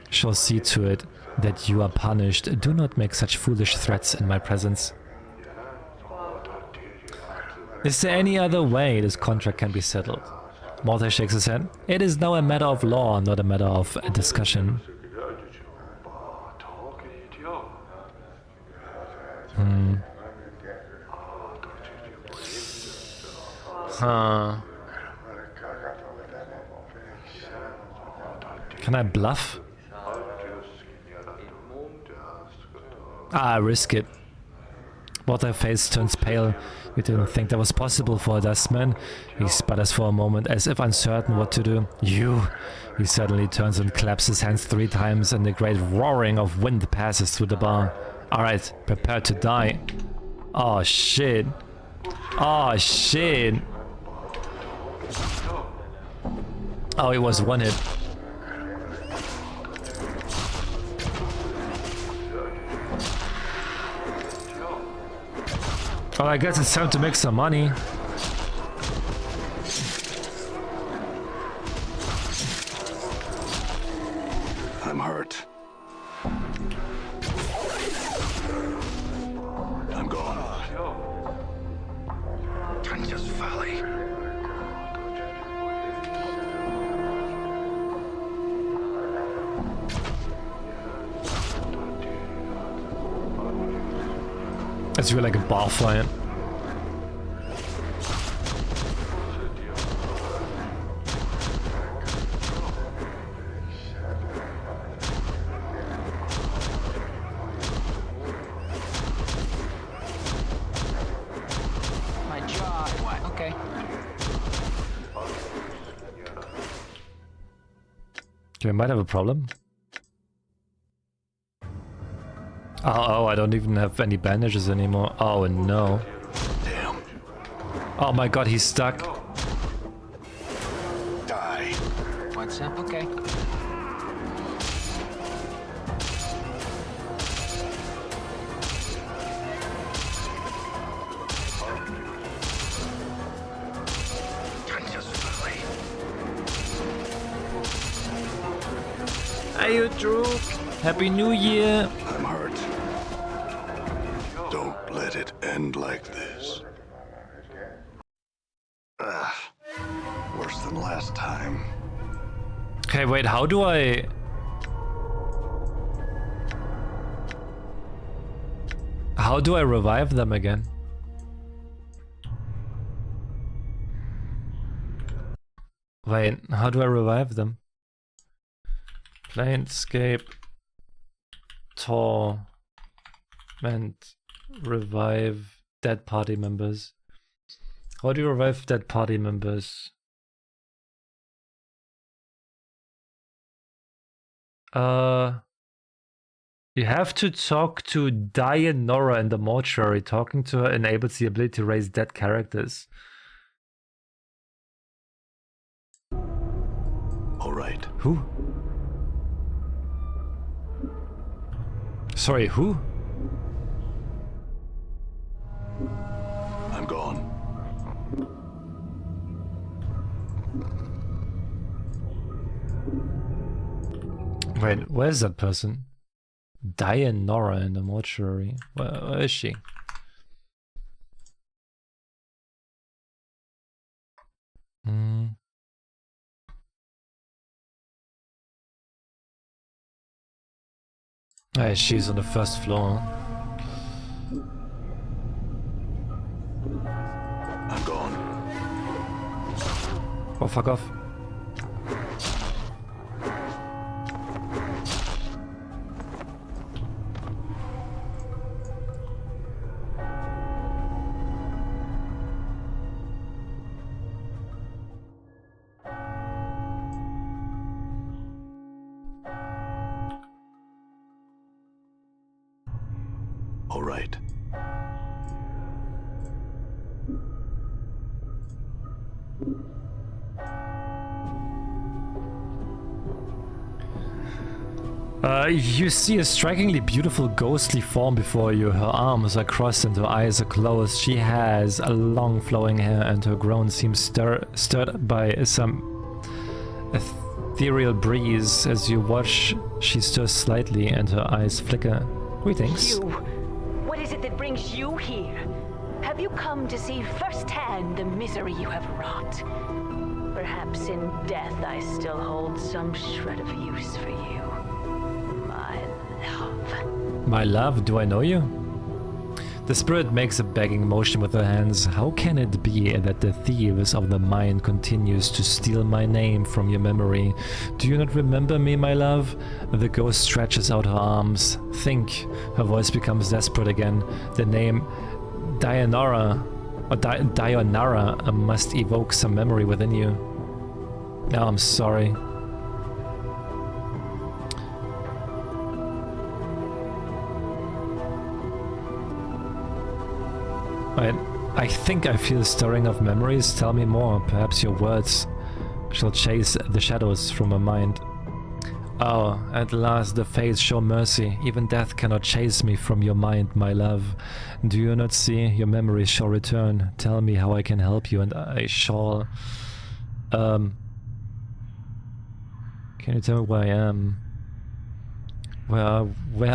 shall see to it that you are punished. Do not make such foolish threats in my presence. Is there any other way this contract can be settled? Mortai shakes his head. It is now a matter of law, not a matter of discussion. Can I bluff? I risk it. Mortai's face turns pale. You didn't think that was possible for a dustman? He sputters for a moment, as if uncertain what to do. You! He suddenly turns and claps his hands 3 times, and a great roaring of wind passes through the bar. Alright, prepare to die. Oh shit. Oh shit. Oh, it was one hit. Well, I guess it's time to make some money. I'm hurt. I'm gone. Tanya's Valley. It's really like a bar fight. My jaw. What? Okay. Okay, I might have a problem. Oh, I don't even have any bandages anymore. Oh no. Damn. Oh my god, he's stuck. Die. What's up? Okay. Tanya's Valley. are you, Drew? Happy New Year! I'm hurt. Don't let it end like this. Worse than last time. Okay, wait, how do I... How do I revive them again? Wait, how do I revive them? Planescape, Torment, revive dead party members. How do you revive dead party members? You have to talk to Dianora in the mortuary. Talking to her enables the ability to raise dead characters. All right. Who? Sorry, who? I'm gone. Wait, where's that person? Dianora in the mortuary. Where is she? Hey, she's on the first floor. I'm gone. Oh, fuck off. All right. You see a strikingly beautiful ghostly form before you. Her arms are crossed and her eyes are closed. She has a long flowing hair and her groan seems stirred by some ethereal breeze. As you watch, she stirs slightly and her eyes flicker. Greetings. You. What is it that brings you here? Have you come to see firsthand the misery you have wrought? Perhaps in death I still hold some shred of use for you. My love. My love, do I know you? The spirit makes a begging motion with her hands. How can it be that the thieves of the mind continues to steal my name from your memory? Do you not remember me, my love? The ghost stretches out her arms. Think. Her voice becomes desperate again. The name Dianora, or Dionara, must evoke some memory within you. No, I'm sorry. I think I feel stirring of memories. Tell me more. Perhaps your words shall chase the shadows from my mind. Oh, at last the fates show mercy. Even death cannot chase me from your mind, my love. Do you not see? Your memories shall return. Tell me how I can help you and I shall... Can you tell me where I am? Where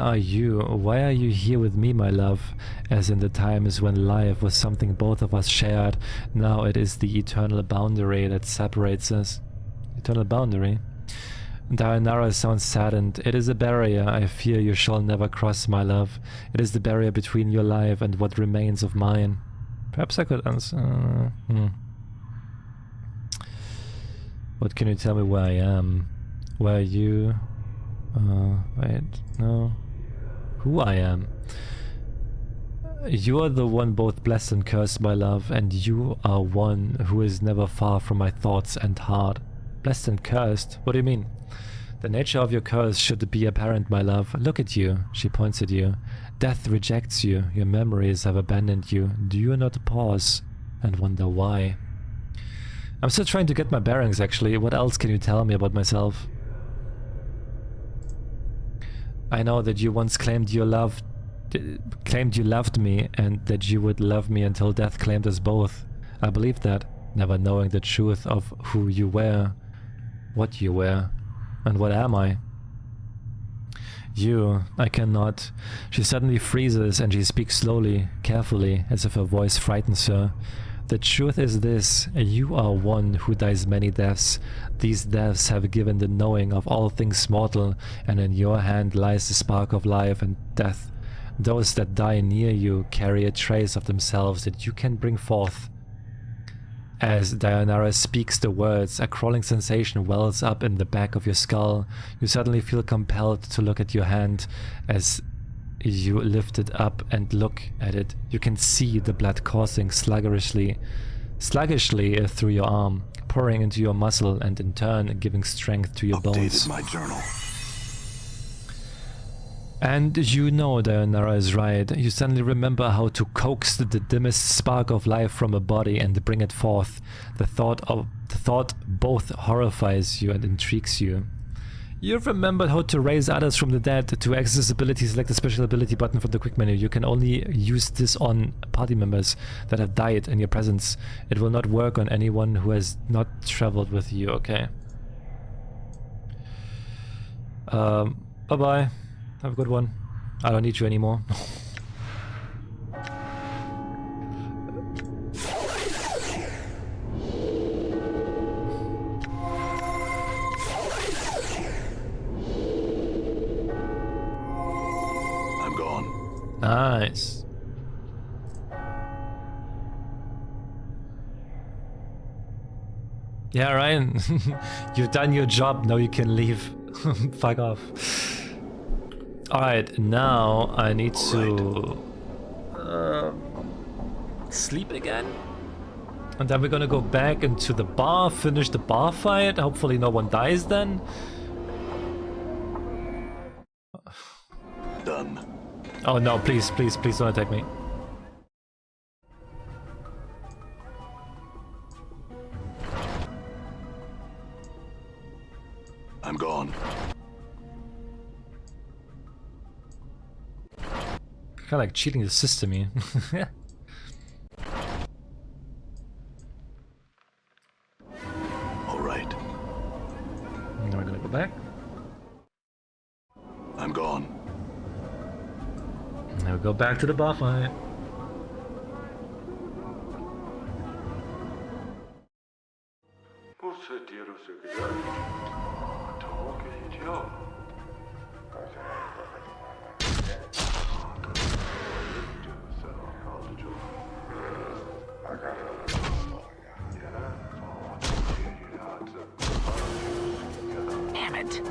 are you? Why are you here with me, my love? As in the times when life was something both of us shared, now it is the eternal boundary that separates us. Eternal boundary? Dianara sounds saddened. It is a barrier I fear you shall never cross, my love. It is the barrier between your life and what remains of mine. Perhaps I could answer... What can you tell me where I am? Where are you? Wait, no. Who I am? You are the one both blessed and cursed, my love, and you are one who is never far from my thoughts and heart. Blessed and cursed? What do you mean? The nature of your curse should be apparent, my love. Look at you. She points at you. Death rejects you. Your memories have abandoned you. Do you not pause and wonder why? I'm still trying to get my bearings, actually. What else can you tell me about myself? I know that you once claimed you loved me and that you would love me until death claimed us both. I believed that, never knowing the truth of who you were, what you were, and what am I. You, I cannot. She suddenly freezes and she speaks slowly, carefully, as if her voice frightens her. The truth is this, you are one who dies many deaths. These deaths have given the knowing of all things mortal, and in your hand lies the spark of life and death. Those that die near you carry a trace of themselves that you can bring forth. As Dayanara speaks the words, a crawling sensation wells up in the back of your skull. You suddenly feel compelled to look at your hand. As you lift it up and look at it, you can see the blood coursing sluggishly through your arm, pouring into your muscle and in turn giving strength to your bones. Updated my journal. And you know Dayanara is right. You suddenly remember how to coax the dimmest spark of life from a body and bring it forth. The thought both horrifies you and intrigues you. You've remembered how to raise others from the dead. To access ability, select the special ability button from the quick menu. You can only use this on party members that have died in your presence. It will not work on anyone who has not traveled with you, okay? Bye-bye. Have a good one. I don't need you anymore. I'm gone. Nice. Yeah, Ryan. You've done your job. Now you can leave. Fuck off. Alright, now I need to sleep again. And then we're gonna go back into the bar, finish the bar fight. Hopefully no one dies then. Done. Oh no, please, please, please don't attack me. I'm gone. Kinda like cheating the system here. Alright. Now we're gonna go back. I'm gone. Now we go back to the bar fight. Damn it.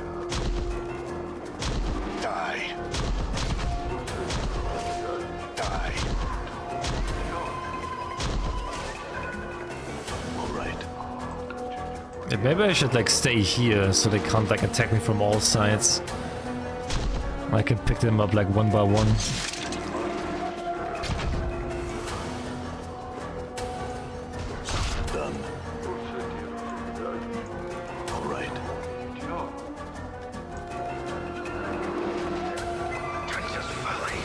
Die. Die. Alright. Yeah, maybe I should like stay here so they can't like attack me from all sides. I can pick them up like one by one. Done. Alright. Princess Valley.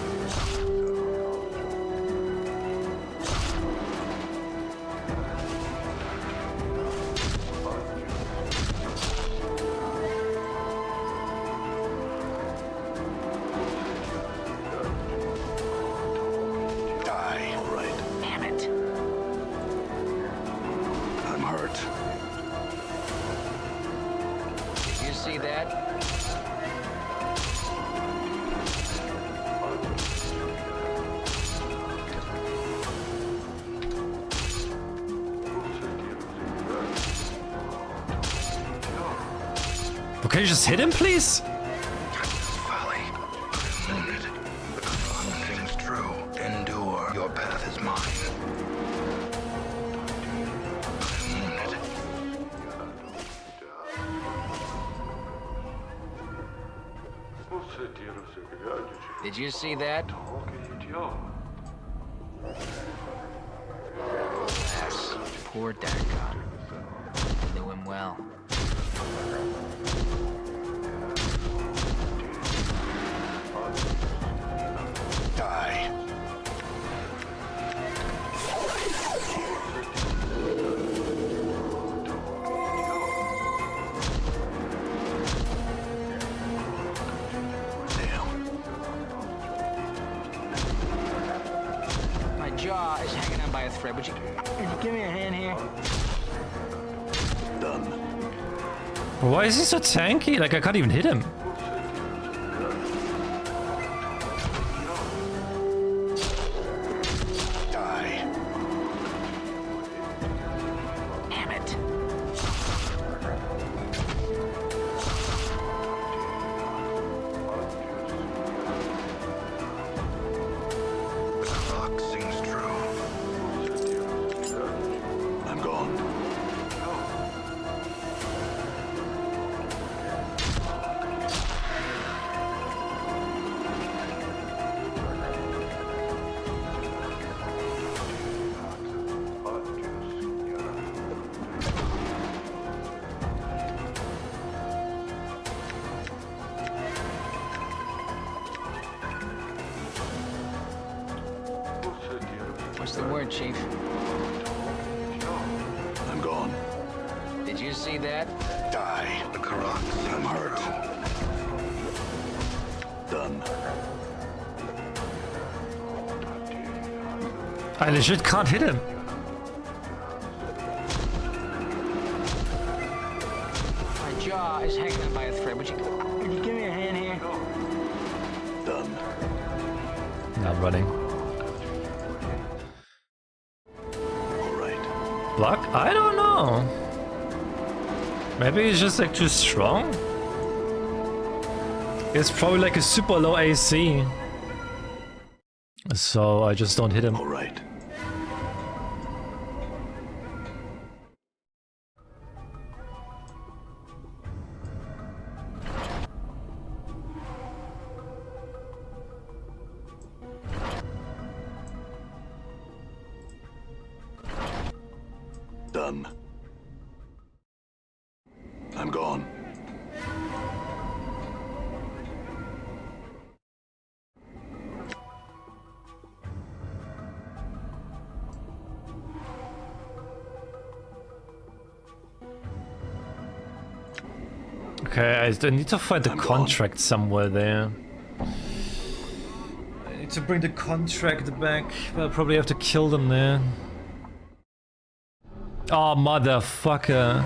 Die. Alright. Damn it. I'm hurt. Did you see that? Well, can you just hit him, please? Princess Valley. Wounded. One thing's true. Endure. Your path is mine. Wounded. Did you see that? Yes. Poor Dagon. I knew him well. Die. Damn. a thread. Would you give me a hand here? Done. Why is he so tanky? Like, I can't even hit him. Die. Damn it. The clock sings true. I'm gone. What's the word, Chief? I'm gone. Did you see that? Die. The clock sings I'm hurt. true. Done. I legit can't hit him. My jaw is hanging on by a thread. Would you give me a hand here? Done. No, I'm running. All right. Block? I don't know. Maybe he's just like too strong? It's probably like a super low AC. So I just don't hit him. All right. Done. I'm gone. Okay, I need to find the I'm gone. contract somewhere there. I need to bring the contract back, but I'll probably have to kill them there. Oh, motherfucker.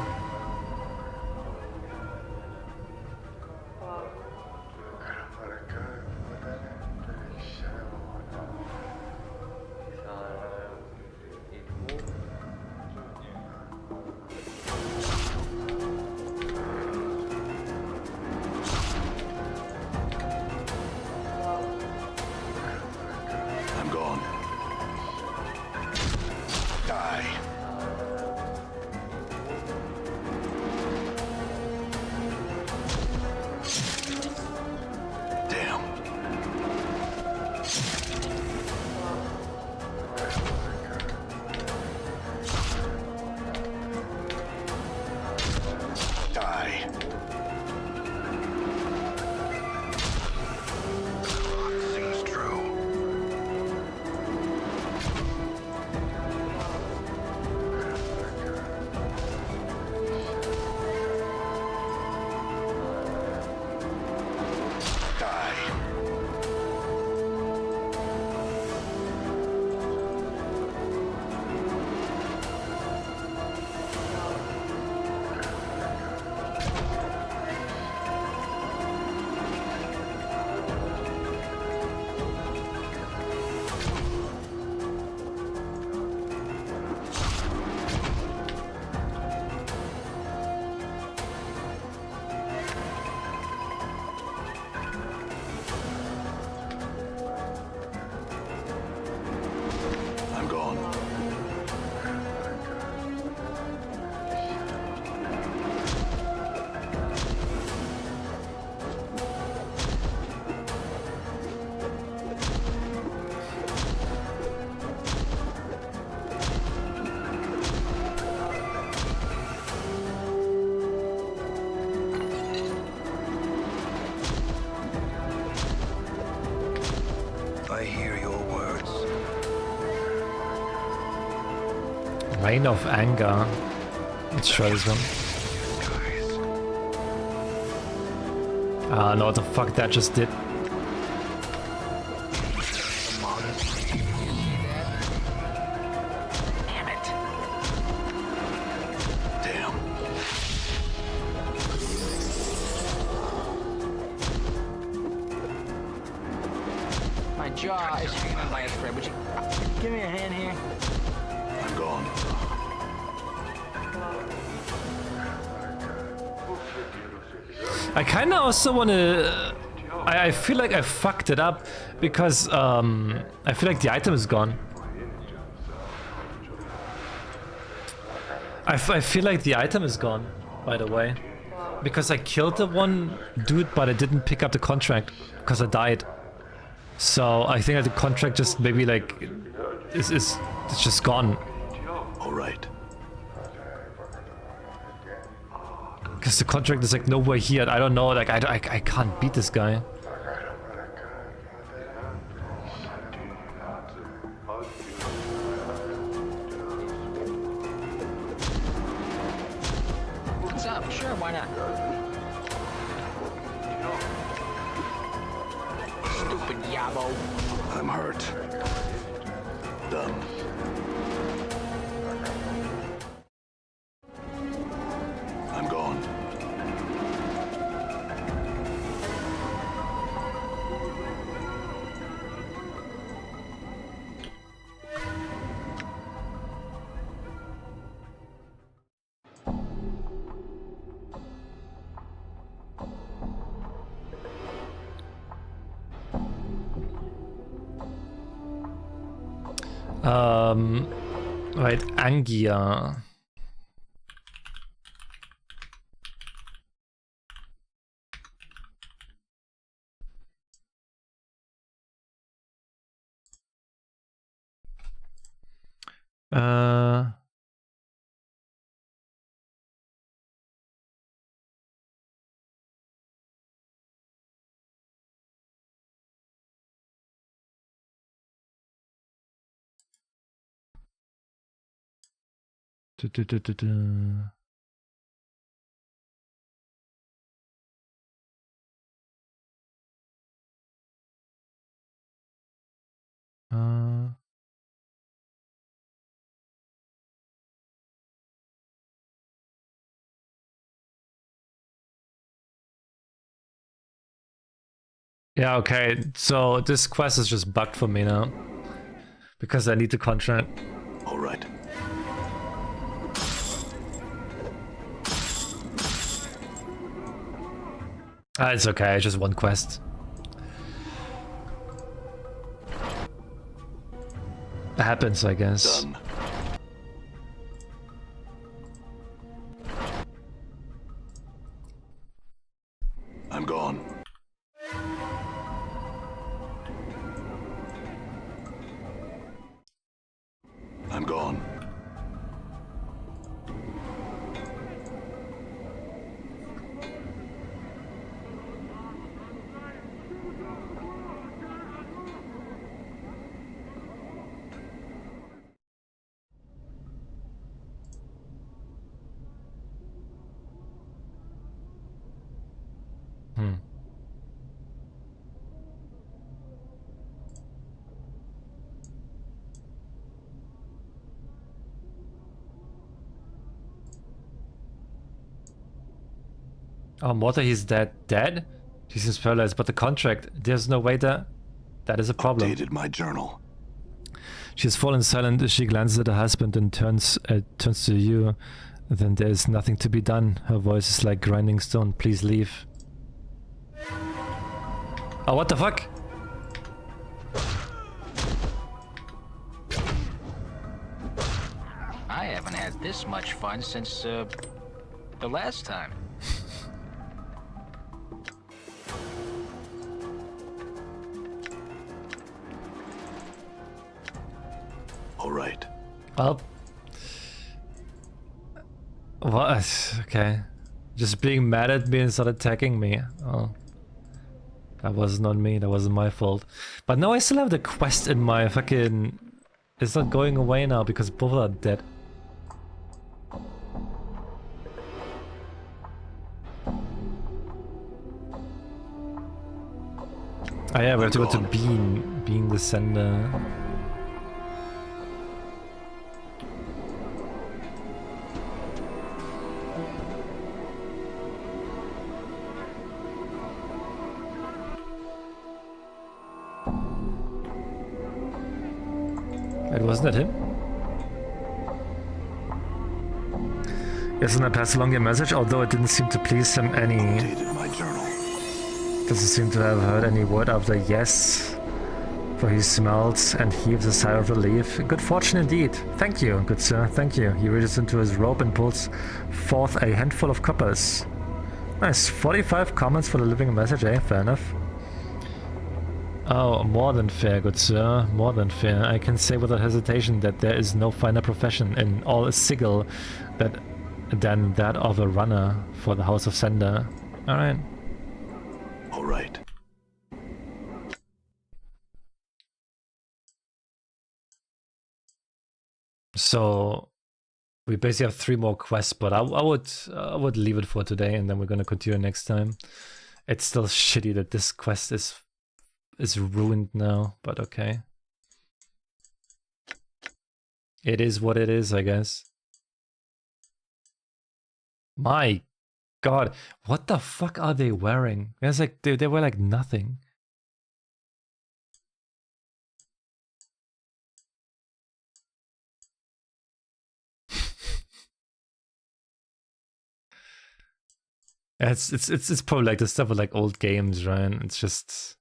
I'm gone. Die. Damn. Die. The clock sings true. Die. I'm gone. I hear your words. Reign of Anger. It shows them. Skies. Ah, no, what the fuck that just did. jaw is hanging by a thread. Would you give me a hand here? I'm gone. I kind of also want to... I feel like I fucked it up because I feel like the item is gone. I feel like the item is gone, by the way. Because I killed the one dude, but I didn't pick up the contract because I died. So I think that the contract just maybe like it's just gone. All right. Because the contract is like nowhere here. I don't know. Like I can't beat this guy. What's up? Sure, why not? Stupid yabo. I'm hurt. Done. I'm gone. Right, Angia. Du, du, du, du, du. Yeah, okay. So this quest is just bugged for me now. Because I need the contract. All right. It's okay, it's just one quest. It happens, I guess. Done. I'm gone. I'm gone. Oh, Morta, he's dead? He seems paralyzed, but the contract, there's no way that is a problem. Updated my journal. She has fallen silent as she glances at her husband and turns to you. Then there's nothing to be done. Her voice is like grinding stone. Please leave. Oh, what the fuck? I haven't had this much fun since the last time. All right. Well. What? Okay. Just being mad at me and start attacking me. Oh. That wasn't on me. That wasn't my fault. But now I still have the quest in my fucking... It's not going away now because both are dead. Oh yeah, we have to go to Being the sender. It wasn't it him? Isn't that pass along your message? Although it didn't seem to please him any. Updated my journal. Doesn't seem to have heard any word after yes. For he smells and heaves a sigh of relief. Good fortune indeed. Thank you, good sir, thank you. He reaches into his robe and pulls forth a handful of coppers. Nice, 45 comments for the living message, eh? Fair enough. Oh, more than fair, good sir, more than fair. I can say without hesitation that there is no finer profession in all Sigil than that of a runner for the House of Sender. Alright. Alright. So we basically have 3 more quests, but I would leave it for today, and then we're gonna continue next time. It's still shitty that this quest is ruined now, but okay. It is what it is, I guess. My god, what the fuck are they wearing? It's like they wear like nothing. It's probably like the stuff with like old games, right? It's just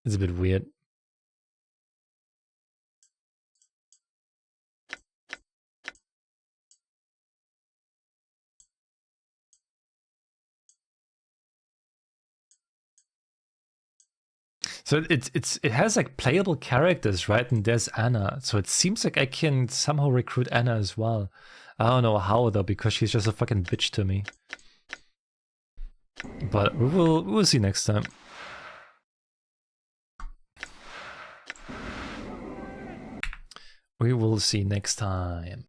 it's a bit weird. So it has like playable characters, right? And there's Anna. So it seems like I can somehow recruit Anna as well. I don't know how though, because she's just a fucking bitch to me. But we'll see next time. We will see next time.